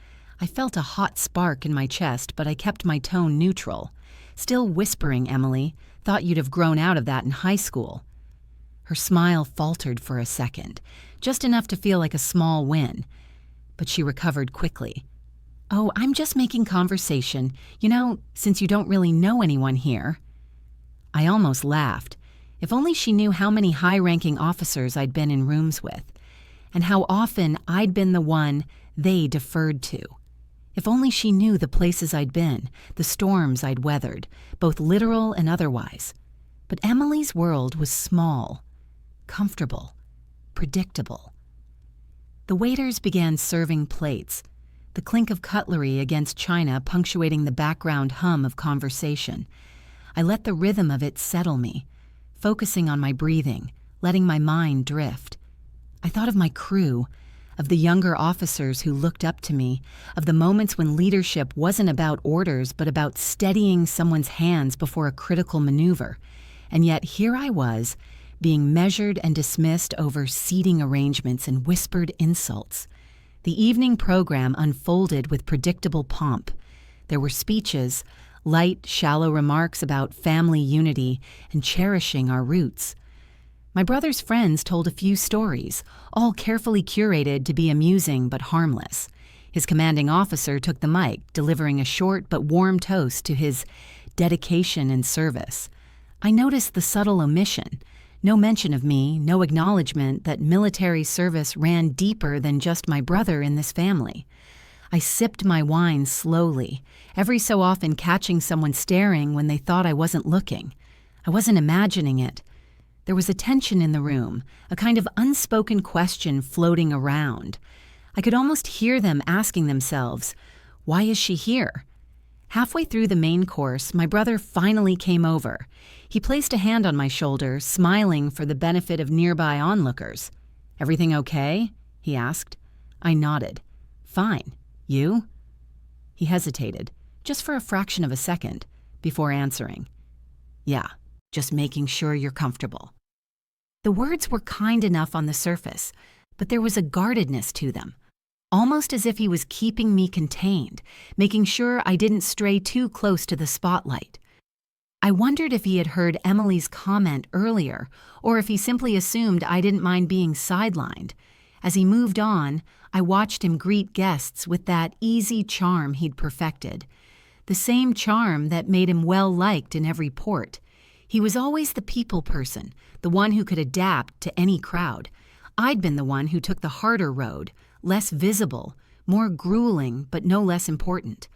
S1: I felt a hot spark in my chest, but I kept my tone neutral. "Still whispering, Emily. Thought you'd have grown out of that in high school." Her smile faltered for a second, just enough to feel like a small win. But she recovered quickly. "Oh, I'm just making conversation, since you don't really know anyone here." I almost laughed. If only she knew how many high-ranking officers I'd been in rooms with, and how often I'd been the one they deferred to. If only she knew the places I'd been, the storms I'd weathered, both literal and otherwise. But Emily's world was small, comfortable, predictable. The waiters began serving plates, the clink of cutlery against china punctuating the background hum of conversation. I let the rhythm of it settle me, focusing on my breathing, letting my mind drift. I thought of my crew, of the younger officers who looked up to me, of the moments when leadership wasn't about orders but about steadying someone's hands before a critical maneuver. And yet here I was, being measured and dismissed over seating arrangements and whispered insults. The evening program unfolded with predictable pomp. There were speeches, light, shallow remarks about family unity and cherishing our roots. My brother's friends told a few stories, all carefully curated to be amusing but harmless. His commanding officer took the mic, delivering a short but warm toast to his dedication and service. I noticed the subtle omission. No mention of me, no acknowledgement that military service ran deeper than just my brother in this family. I sipped my wine slowly, every so often catching someone staring when they thought I wasn't looking. I wasn't imagining it. There was a tension in the room, a kind of unspoken question floating around. I could almost hear them asking themselves, "Why is she here?" Halfway through the main course, my brother finally came over. He placed a hand on my shoulder, smiling for the benefit of nearby onlookers. "Everything okay?" he asked. I nodded. "Fine. You?" He hesitated, just for a fraction of a second, before answering. "Yeah, just making sure you're comfortable." The words were kind enough on the surface, but there was a guardedness to them, almost as if he was keeping me contained, making sure I didn't stray too close to the spotlight. I wondered if he had heard Emily's comment earlier, or if he simply assumed I didn't mind being sidelined. As he moved on, I watched him greet guests with that easy charm he'd perfected. The same charm that made him well-liked in every port. He was always the people person, the one who could adapt to any crowd. I'd been the one who took the harder road, less visible, more grueling, but no less important.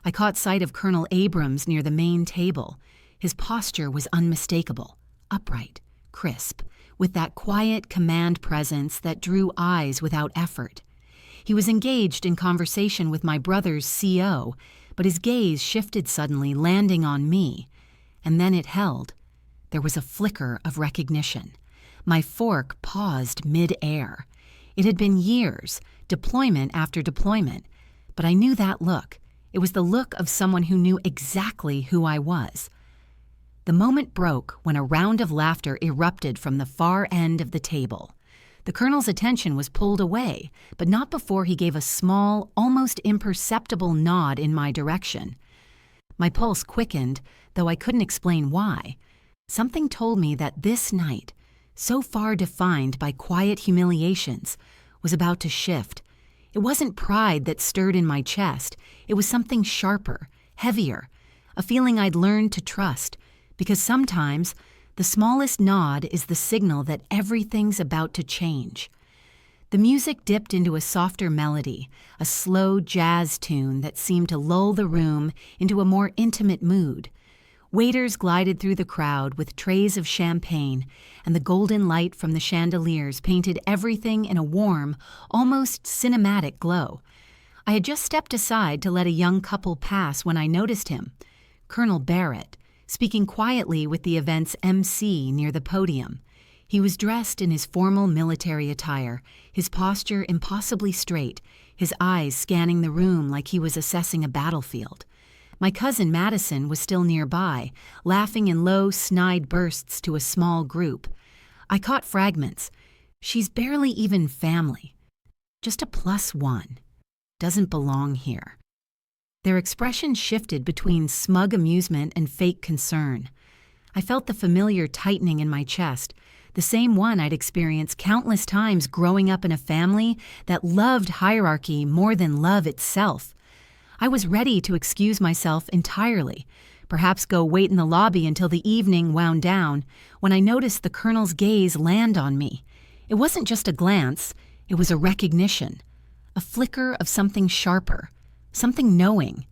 S1: I caught sight of Colonel Abrams near the main table. His posture was unmistakable, upright, crisp, with that quiet command presence that drew eyes without effort. He was engaged in conversation with my brother's CO, but his gaze shifted suddenly, landing on me. And then it held. There was a flicker of recognition. My fork paused mid-air. It had been years, deployment after deployment, but I knew that look. It was the look of someone who knew exactly who I was. The moment broke when a round of laughter erupted from the far end of the table. The colonel's attention was pulled away, but not before he gave a small, almost imperceptible nod in my direction. My pulse quickened, though I couldn't explain why. Something told me that this night, so far defined by quiet humiliations, was about to shift. It wasn't pride that stirred in my chest. It was something sharper, heavier, a feeling I'd learned to trust, because sometimes the smallest nod is the signal that everything's about to change. The music dipped into a softer melody, a slow jazz tune that seemed to lull the room into a more intimate mood. Waiters glided through the crowd with trays of champagne, and the golden light from the chandeliers painted everything in a warm, almost cinematic glow. I had just stepped aside to let a young couple pass when I noticed him, Colonel Barrett, speaking quietly with the event's MC near the podium. He was dressed in his formal military attire, his posture impossibly straight, his eyes scanning the room like he was assessing a battlefield. My cousin Madison was still nearby, laughing in low, snide bursts to a small group. I caught fragments. She's barely even family. Just a +1. Doesn't belong here. Their expression shifted between smug amusement and fake concern. I felt the familiar tightening in my chest, the same one I'd experienced countless times growing up in a family that loved hierarchy more than love itself. I was ready to excuse myself entirely, perhaps go wait in the lobby until the evening wound down, when I noticed the colonel's gaze land on me. It wasn't just a glance, it was a recognition, a flicker of something sharper, something knowing.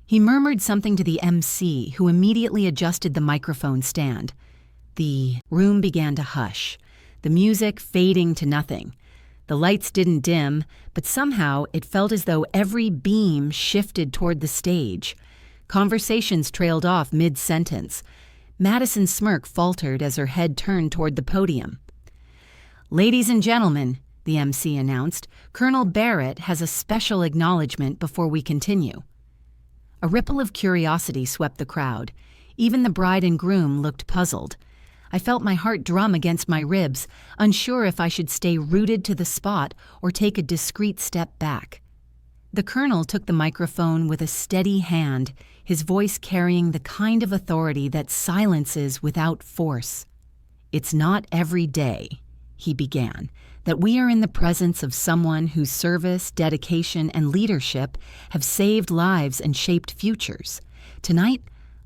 S1: He murmured something to the MC, who immediately adjusted the microphone stand. The room began to hush, the music fading to nothing. The lights didn't dim, but somehow it felt as though every beam shifted toward the stage. Conversations trailed off mid-sentence. Madison's smirk faltered as her head turned toward the podium. "Ladies and gentlemen," the MC announced, "Colonel Barrett has a special acknowledgement before we continue." A ripple of curiosity swept the crowd. Even the bride and groom looked puzzled. I felt my heart drum against my ribs, unsure if I should stay rooted to the spot or take a discreet step back. The colonel took the microphone with a steady hand, his voice carrying the kind of authority that silences without force. "It's not every day," he began, "that we are in the presence of someone whose service, dedication, and leadership have saved lives and shaped futures. Tonight,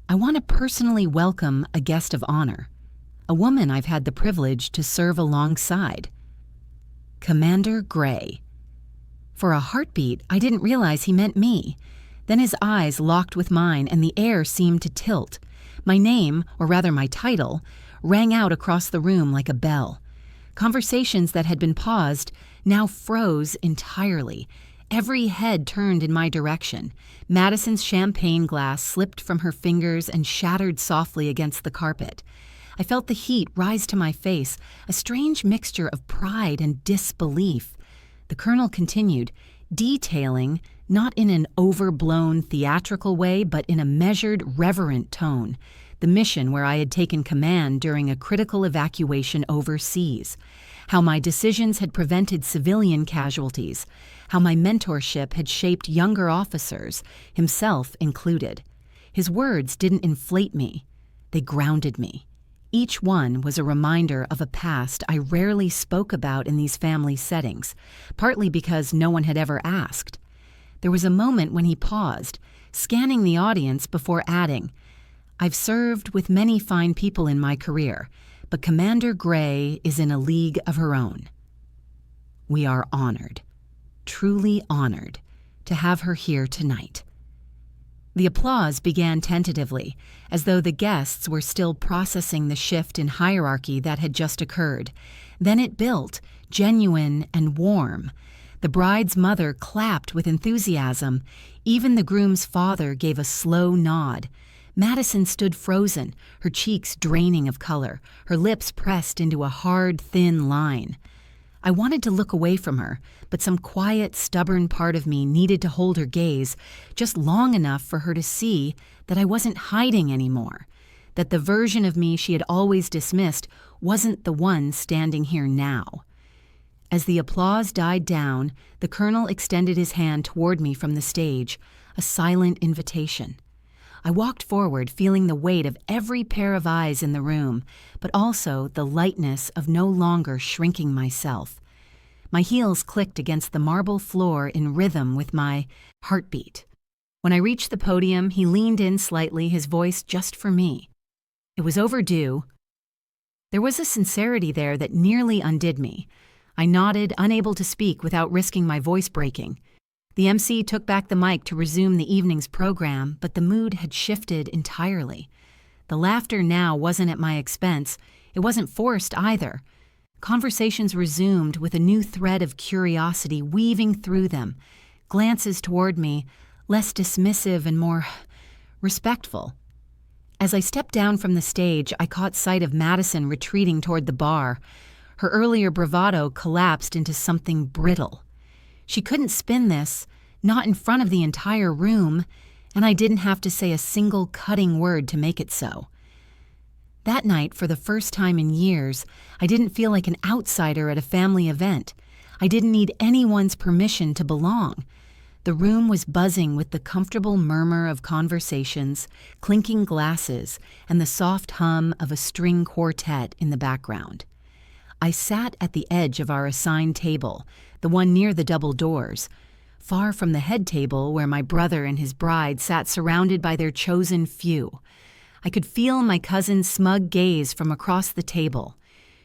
S1: I want to personally welcome a guest of honor, a woman I've had the privilege to serve alongside. Commander Gray." For a heartbeat, I didn't realize he meant me. Then his eyes locked with mine and the air seemed to tilt. My name, or rather my title, rang out across the room like a bell. Conversations that had been paused now froze entirely. Every head turned in my direction. Madison's champagne glass slipped from her fingers and shattered softly against the carpet. I felt the heat rise to my face, a strange mixture of pride and disbelief. The colonel continued, detailing, not in an overblown theatrical way, but in a measured, reverent tone, the mission where I had taken command during a critical evacuation overseas, how my decisions had prevented civilian casualties, how my mentorship had shaped younger officers, himself included. His words didn't inflate me, they grounded me. Each one was a reminder of a past I rarely spoke about in these family settings, partly because no one had ever asked. There was a moment when he paused, scanning the audience before adding, "I've served with many fine people in my career, but Commander Gray is in a league of her own. We are honored, truly honored, to have her here tonight." The applause began tentatively, as though the guests were still processing the shift in hierarchy that had just occurred. Then it built, genuine and warm. The bride's mother clapped with enthusiasm. Even the groom's father gave a slow nod. Madison stood frozen, her cheeks draining of color, her lips pressed into a hard, thin line. I wanted to look away from her, but some quiet, stubborn part of me needed to hold her gaze just long enough for her to see that I wasn't hiding anymore, that the version of me she had always dismissed wasn't the one standing here now. As the applause died down, the colonel extended his hand toward me from the stage, a silent invitation. I walked forward, feeling the weight of every pair of eyes in the room, but also the lightness of no longer shrinking myself. My heels clicked against the marble floor in rhythm with my heartbeat. When I reached the podium, he leaned in slightly, his voice just for me. It was overdue. There was a sincerity there that nearly undid me. I nodded, unable to speak without risking my voice breaking. The MC took back the mic to resume the evening's program, but the mood had shifted entirely. The laughter now wasn't at my expense. It wasn't forced either. Conversations resumed with a new thread of curiosity weaving through them, glances toward me, less dismissive and more respectful. As I stepped down from the stage, I caught sight of Madison retreating toward the bar. Her earlier bravado collapsed into something brittle. She couldn't spin this, not in front of the entire room, and I didn't have to say a single cutting word to make it so. That night, for the first time in years, I didn't feel like an outsider at a family event. I didn't need anyone's permission to belong. The room was buzzing with the comfortable murmur of conversations, clinking glasses, and the soft hum of a string quartet in the background. I sat at the edge of our assigned table, the one near the double doors, far from the head table where my brother and his bride sat surrounded by their chosen few. I could feel my cousin's smug gaze from across the table.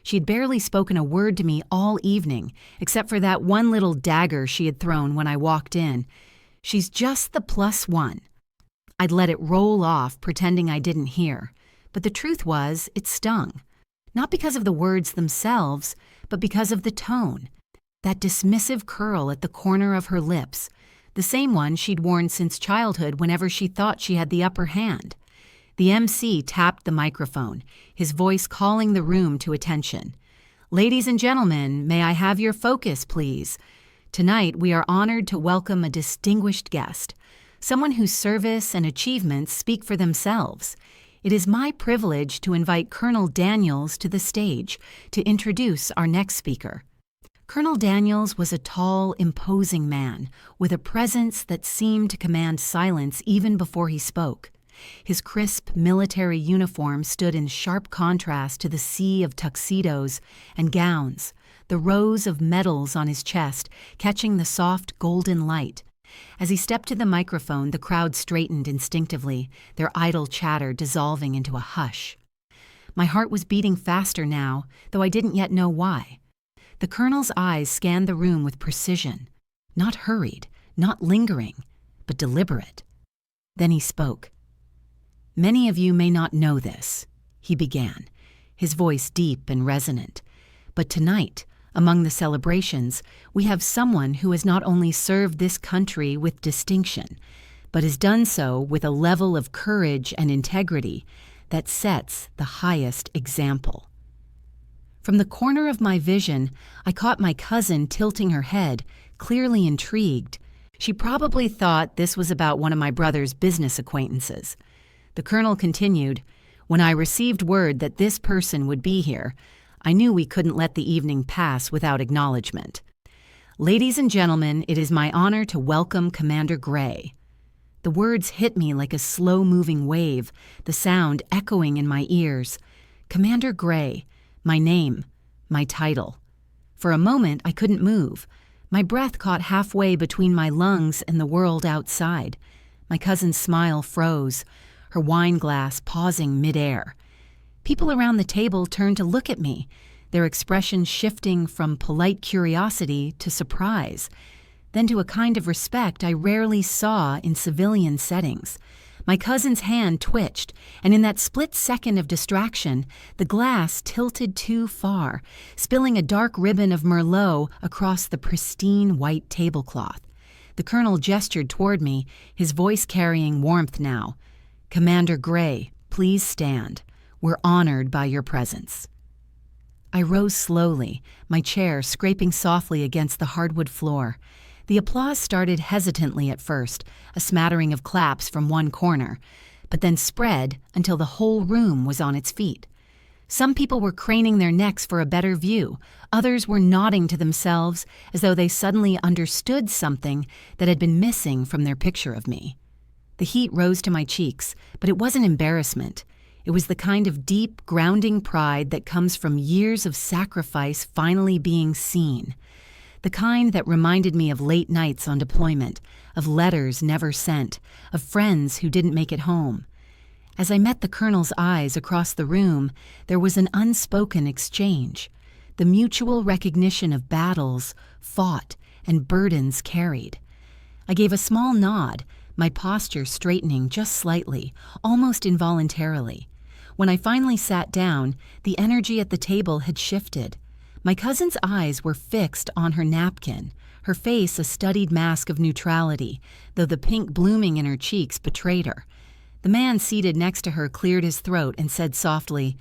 S1: She had barely spoken a word to me all evening, except for that one little dagger she had thrown when I walked in. She's just the +1. I'd let it roll off, pretending I didn't hear. But the truth was, it stung. Not because of the words themselves, but because of the tone. That dismissive curl at the corner of her lips, the same one she'd worn since childhood whenever she thought she had the upper hand. The MC tapped the microphone, his voice calling the room to attention. "Ladies and gentlemen, may I have your focus, please? Tonight we are honored to welcome a distinguished guest, someone whose service and achievements speak for themselves. It is my privilege to invite Colonel Daniels to the stage to introduce our next speaker." Colonel Daniels was a tall, imposing man with a presence that seemed to command silence even before he spoke. His crisp military uniform stood in sharp contrast to the sea of tuxedos and gowns, the rows of medals on his chest catching the soft golden light. As he stepped to the microphone, the crowd straightened instinctively, their idle chatter dissolving into a hush. My heart was beating faster now, though I didn't yet know why. The colonel's eyes scanned the room with precision, not hurried, not lingering, but deliberate. Then he spoke. "Many of you may not know this," he began, his voice deep and resonant. "But tonight, among the celebrations, we have someone who has not only served this country with distinction, but has done so with a level of courage and integrity that sets the highest example." From the corner of my vision, I caught my cousin tilting her head, clearly intrigued. She probably thought this was about one of my brother's business acquaintances. The colonel continued, "When I received word that this person would be here, I knew we couldn't let the evening pass without acknowledgement. Ladies and gentlemen, it is my honor to welcome Commander Gray." The words hit me like a slow-moving wave, the sound echoing in my ears. Commander Gray, my name, my title. For a moment, I couldn't move. My breath caught halfway between my lungs and the world outside. My cousin's smile froze, her wine glass pausing midair. People around the table turned to look at me, their expressions shifting from polite curiosity to surprise, then to a kind of respect I rarely saw in civilian settings. My cousin's hand twitched, and in that split second of distraction, the glass tilted too far, spilling a dark ribbon of Merlot across the pristine white tablecloth. The colonel gestured toward me, his voice carrying warmth now. "Commander Gray, please stand. We're honored by your presence." I rose slowly, my chair scraping softly against the hardwood floor. The applause started hesitantly at first, a smattering of claps from one corner, but then spread until the whole room was on its feet. Some people were craning their necks for a better view. Others were nodding to themselves as though they suddenly understood something that had been missing from their picture of me. The heat rose to my cheeks, but it wasn't embarrassment. It was the kind of deep, grounding pride that comes from years of sacrifice finally being seen. The kind that reminded me of late nights on deployment, of letters never sent, of friends who didn't make it home. As I met the colonel's eyes across the room, there was an unspoken exchange, the mutual recognition of battles fought and burdens carried. I gave a small nod, my posture straightening just slightly, almost involuntarily. When I finally sat down, the energy at the table had shifted. My cousin's eyes were fixed on her napkin, her face a studied mask of neutrality, though the pink blooming in her cheeks betrayed her. The man seated next to her cleared his throat and said softly,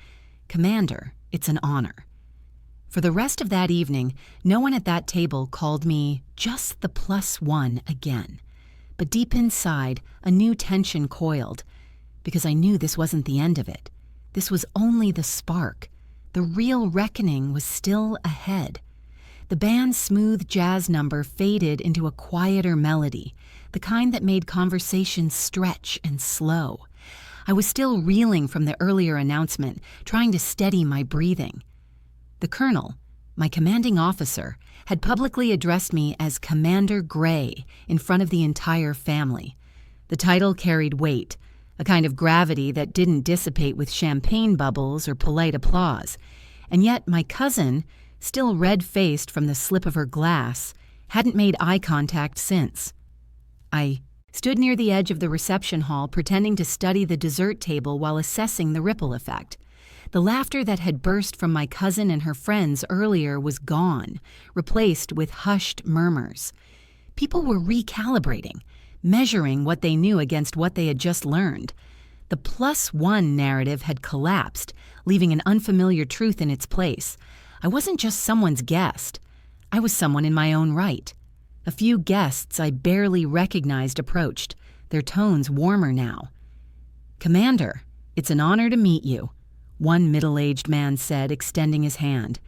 S1: "Commander, it's an honor." For the rest of that evening, no one at that table called me just the +1 again. But deep inside, a new tension coiled, because I knew this wasn't the end of it. This was only the spark. The real reckoning was still ahead. The band's smooth jazz number faded into a quieter melody, the kind that made conversation stretch and slow. I was still reeling from the earlier announcement, trying to steady my breathing. The colonel, my commanding officer, had publicly addressed me as Commander Gray in front of the entire family. The title carried weight, a kind of gravity that didn't dissipate with champagne bubbles or polite applause. And yet my cousin, still red-faced from the slip of her glass, hadn't made eye contact since. I stood near the edge of the reception hall pretending to study the dessert table while assessing the ripple effect. The laughter that had burst from my cousin and her friends earlier was gone, replaced with hushed murmurs. People were recalibrating, measuring what they knew against what they had just learned. The +1 narrative had collapsed, leaving an unfamiliar truth in its place. I wasn't just someone's guest. I was someone in my own right. A few guests I barely recognized approached, their tones warmer now. "Commander, it's an honor to meet you," one middle-aged man said, extending his hand.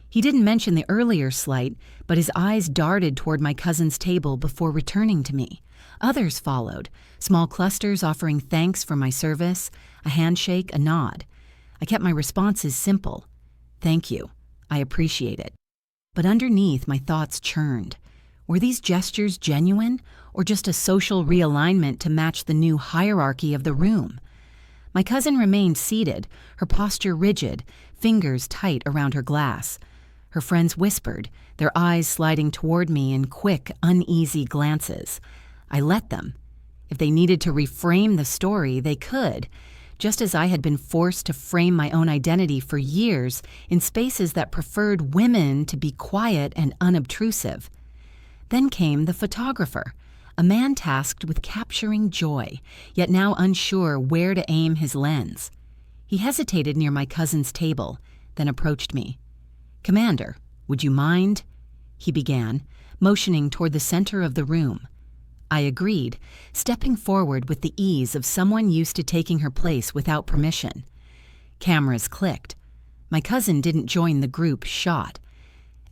S1: He didn't mention the earlier slight, but his eyes darted toward my cousin's table before returning to me. Others followed, small clusters offering thanks for my service, a handshake, a nod. I kept my responses simple. "Thank you. I appreciate it." But underneath, my thoughts churned. Were these gestures genuine, or just a social realignment to match the new hierarchy of the room? My cousin remained seated, her posture rigid, fingers tight around her glass. Her friends whispered, their eyes sliding toward me in quick, uneasy glances. I let them. If they needed to reframe the story, they could, just as I had been forced to frame my own identity for years in spaces that preferred women to be quiet and unobtrusive. Then came the photographer, a man tasked with capturing joy, yet now unsure where to aim his lens. He hesitated near my cousin's table, then approached me. "Commander, would you mind?" he began, motioning toward the center of the room. I agreed, stepping forward with the ease of someone used to taking her place without permission. Cameras clicked. My cousin didn't join the group shot.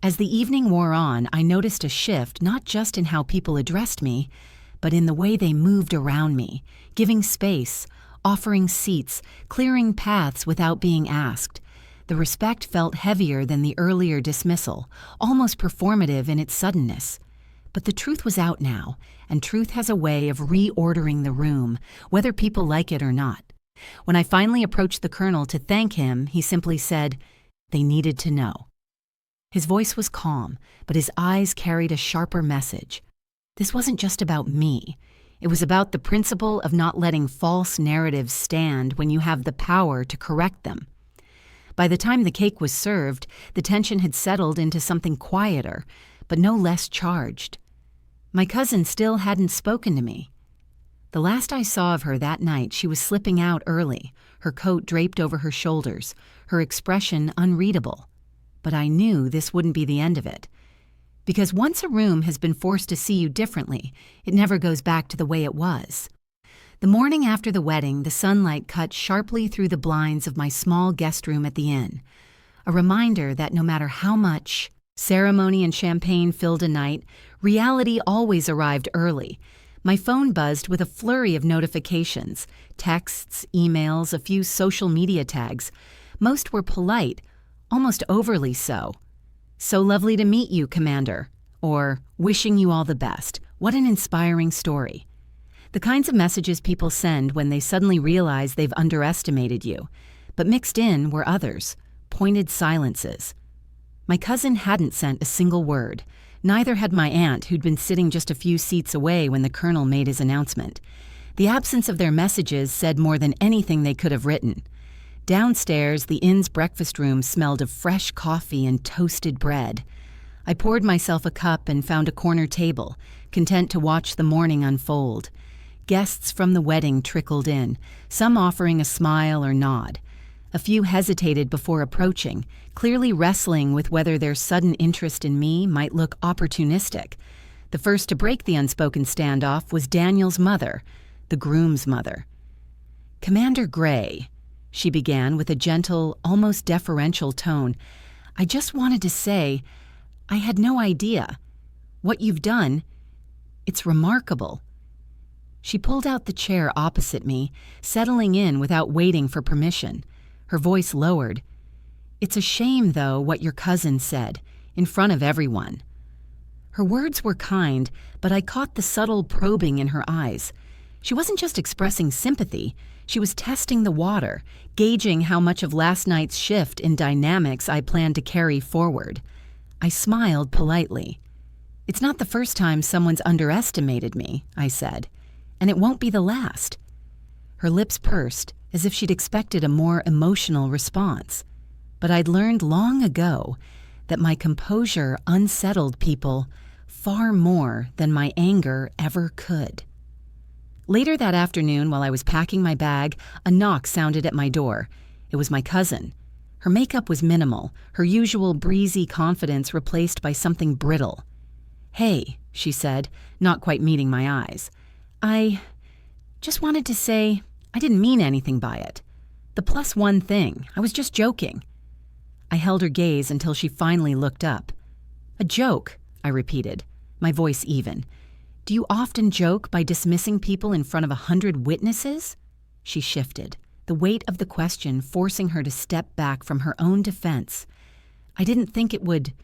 S1: As the evening wore on, I noticed a shift not just in how people addressed me, but in the way they moved around me, giving space, offering seats, clearing paths without being asked. The respect felt heavier than the earlier dismissal, almost performative in its suddenness. But the truth was out now, and truth has a way of reordering the room, whether people like it or not. When I finally approached the colonel to thank him, he simply said, "They needed to know." His voice was calm, but his eyes carried a sharper message. This wasn't just about me. It was about the principle of not letting false narratives stand when you have the power to correct them. By the time the cake was served, the tension had settled into something quieter, but no less charged. My cousin still hadn't spoken to me. The last I saw of her that night, she was slipping out early, her coat draped over her shoulders, her expression unreadable. But I knew this wouldn't be the end of it. Because once a room has been forced to see you differently, it never goes back to the way it was. The morning after the wedding, the sunlight cut sharply through the blinds of my small guest room at the inn, a reminder that no matter how much ceremony and champagne filled a night, reality always arrived early. My phone buzzed with a flurry of notifications, texts, emails, a few social media tags. Most were polite, almost overly so. "So lovely to meet you, Commander," or "Wishing you all the best. What an inspiring story." The kinds of messages people send when they suddenly realize they've underestimated you. But mixed in were others, pointed silences. My cousin hadn't sent a single word. Neither had my aunt, who'd been sitting just a few seats away when the colonel made his announcement. The absence of their messages said more than anything they could have written. Downstairs, the inn's breakfast room smelled of fresh coffee and toasted bread. I poured myself a cup and found a corner table, content to watch the morning unfold. Guests from the wedding trickled in, some offering a smile or nod. A few hesitated before approaching, clearly wrestling with whether their sudden interest in me might look opportunistic. The first to break the unspoken standoff was Daniel's mother, the groom's mother. "Commander Gray," she began with a gentle, almost deferential tone, "I just wanted to say, I had no idea. What you've done, it's remarkable." She pulled out the chair opposite me, settling in without waiting for permission. Her voice lowered. "It's a shame, though, what your cousin said, in front of everyone." Her words were kind, but I caught the subtle probing in her eyes. She wasn't just expressing sympathy, she was testing the water, gauging how much of last night's shift in dynamics I planned to carry forward. I smiled politely. "It's not the first time someone's underestimated me," I said, "and it won't be the last." Her lips pursed, as if she'd expected a more emotional response. But I'd learned long ago that my composure unsettled people far more than my anger ever could. Later that afternoon, while I was packing my bag, a knock sounded at my door. It was my cousin. Her makeup was minimal, her usual breezy confidence replaced by something brittle. "Hey," she said, not quite meeting my eyes. "I just wanted to say I didn't mean anything by it. The +1 thing, I was just joking." I held her gaze until she finally looked up. "A joke," I repeated, my voice even. "Do you often joke by dismissing people in front of 100 witnesses?" She shifted, the weight of the question forcing her to step back from her own defense. "I didn't think it would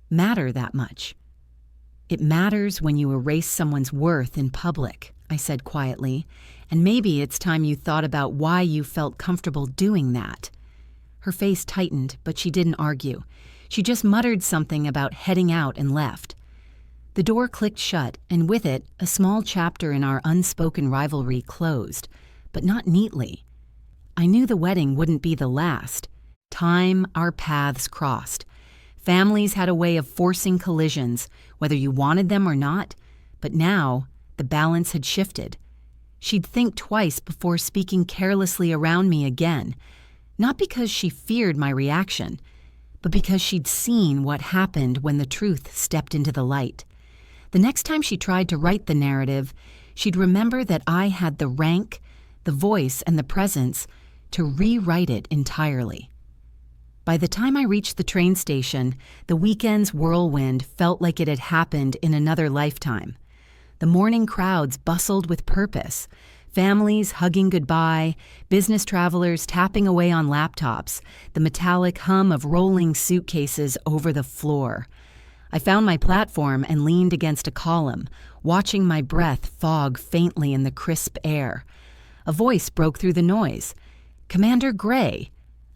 S1: matter that much." "It matters when you erase someone's worth in public," I said quietly, "and maybe it's time you thought about why you felt comfortable doing that." Her face tightened, but she didn't argue. She just muttered something about heading out and left. The door clicked shut, and with it, a small chapter in our unspoken rivalry closed, but not neatly. I knew the wedding wouldn't be the last. Time, our paths crossed. Families had a way of forcing collisions, whether you wanted them or not, but now the balance had shifted. She'd think twice before speaking carelessly around me again, not because she feared my reaction, but because she'd seen what happened when the truth stepped into the light. The next time she tried to write the narrative, she'd remember that I had the rank, the voice, and the presence to rewrite it entirely. By the time I reached the train station, the weekend's whirlwind felt like it had happened in another lifetime. The morning crowds bustled with purpose, families hugging goodbye, business travelers tapping away on laptops, the metallic hum of rolling suitcases over the floor. I found my platform and leaned against a column, watching my breath fog faintly in the crisp air. A voice broke through the noise. "Commander Gray."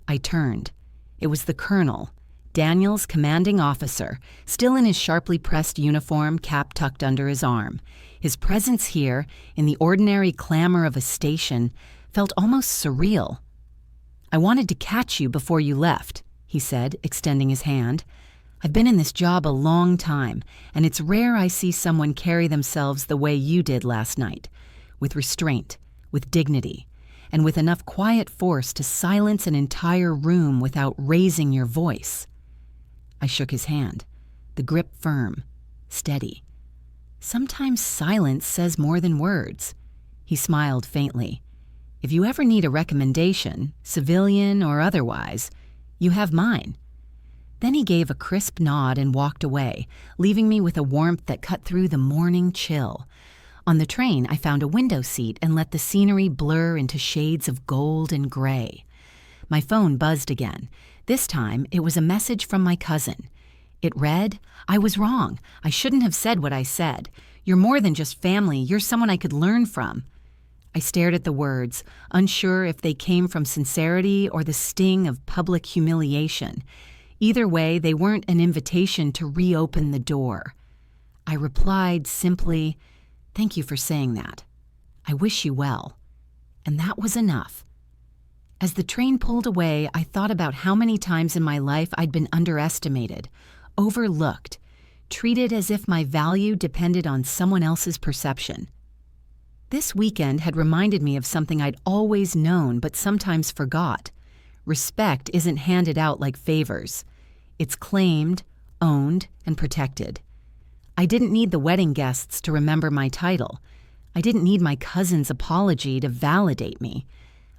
S1: I turned. It was the colonel, Daniel's commanding officer, still in his sharply pressed uniform, cap tucked under his arm. His presence here, in the ordinary clamor of a station, felt almost surreal. "I wanted to catch you before you left," he said, extending his hand. "I've been in this job a long time, and it's rare I see someone carry themselves the way you did last night, with restraint, with dignity, and with enough quiet force to silence an entire room without raising your voice." I shook his hand, the grip firm, steady. Sometimes silence says more than words. He smiled faintly. "If you ever need a recommendation, civilian or otherwise, you have mine." Then he gave a crisp nod and walked away, leaving me with a warmth that cut through the morning chill. On the train, I found a window seat and let the scenery blur into shades of gold and gray. My phone buzzed again. This time, it was a message from my cousin. It read, "I was wrong. I shouldn't have said what I said. You're more than just family. You're someone I could learn from." I stared at the words, unsure if they came from sincerity or the sting of public humiliation. Either way, they weren't an invitation to reopen the door. I replied simply, "Thank you for saying that. I wish you well." And that was enough. As the train pulled away, I thought about how many times in my life I'd been underestimated, overlooked, treated as if my value depended on someone else's perception. This weekend had reminded me of something I'd always known but sometimes forgot. Respect isn't handed out like favors. It's claimed, owned, and protected. I didn't need the wedding guests to remember my title. I didn't need my cousin's apology to validate me.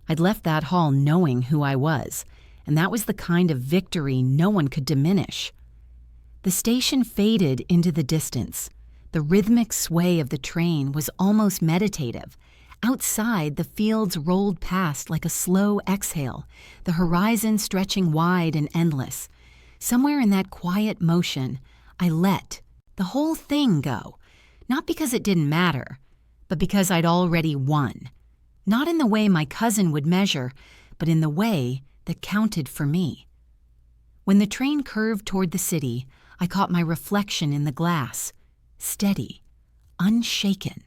S1: I'd left that hall knowing who I was, and that was the kind of victory no one could diminish. The station faded into the distance. The rhythmic sway of the train was almost meditative. Outside, the fields rolled past like a slow exhale, the horizon stretching wide and endless. Somewhere in that quiet motion, I let the whole thing go, not because it didn't matter, but because I'd already won. Not in the way my cousin would measure, but in the way that counted for me. When the train curved toward the city, I caught my reflection in the glass, steady, unshaken.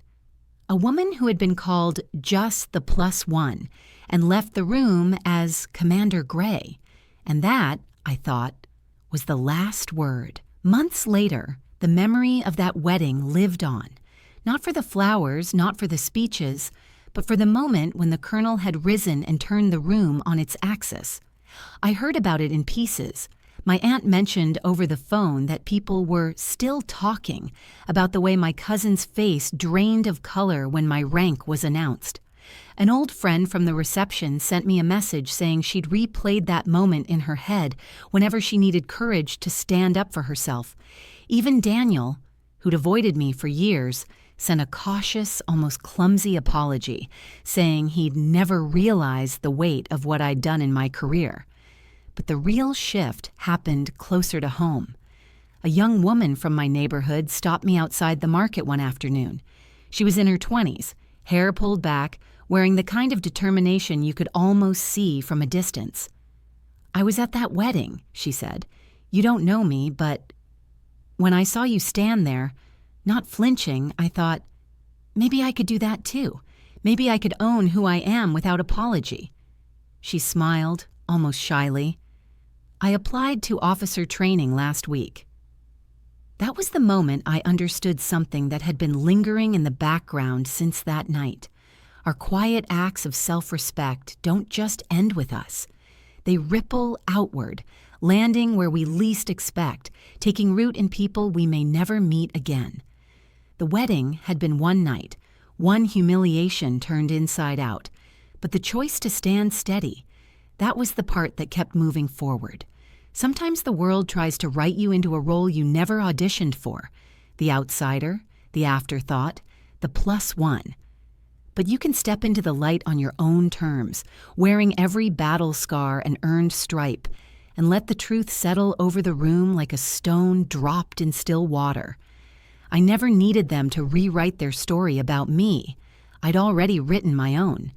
S1: A woman who had been called just the +1 and left the room as Commander Gray. And that, I thought, was the last word. Months later, the memory of that wedding lived on. Not for the flowers, not for the speeches, but for the moment when the colonel had risen and turned the room on its axis. I heard about it in pieces. My aunt mentioned over the phone that people were still talking about the way my cousin's face drained of color when my rank was announced. An old friend from the reception sent me a message saying she'd replayed that moment in her head whenever she needed courage to stand up for herself. Even Daniel, who'd avoided me for years, sent a cautious, almost clumsy apology, saying he'd never realized the weight of what I'd done in my career. But the real shift happened closer to home. A young woman from my neighborhood stopped me outside the market one afternoon. She was in her 20s, hair pulled back, wearing the kind of determination you could almost see from a distance. "I was at that wedding," she said. "You don't know me, but when I saw you stand there, not flinching, I thought, maybe I could do that too. Maybe I could own who I am without apology." She smiled, almost shyly. "I applied to officer training last week." That was the moment I understood something that had been lingering in the background since that night. Our quiet acts of self-respect don't just end with us. They ripple outward, landing where we least expect, taking root in people we may never meet again. The wedding had been one night, one humiliation turned inside out, but the choice to stand steady, that was the part that kept moving forward. Sometimes the world tries to write you into a role you never auditioned for, the outsider, the afterthought, the plus one. But you can step into the light on your own terms, wearing every battle scar and earned stripe, and let the truth settle over the room like a stone dropped in still water. I never needed them to rewrite their story about me. I'd already written my own.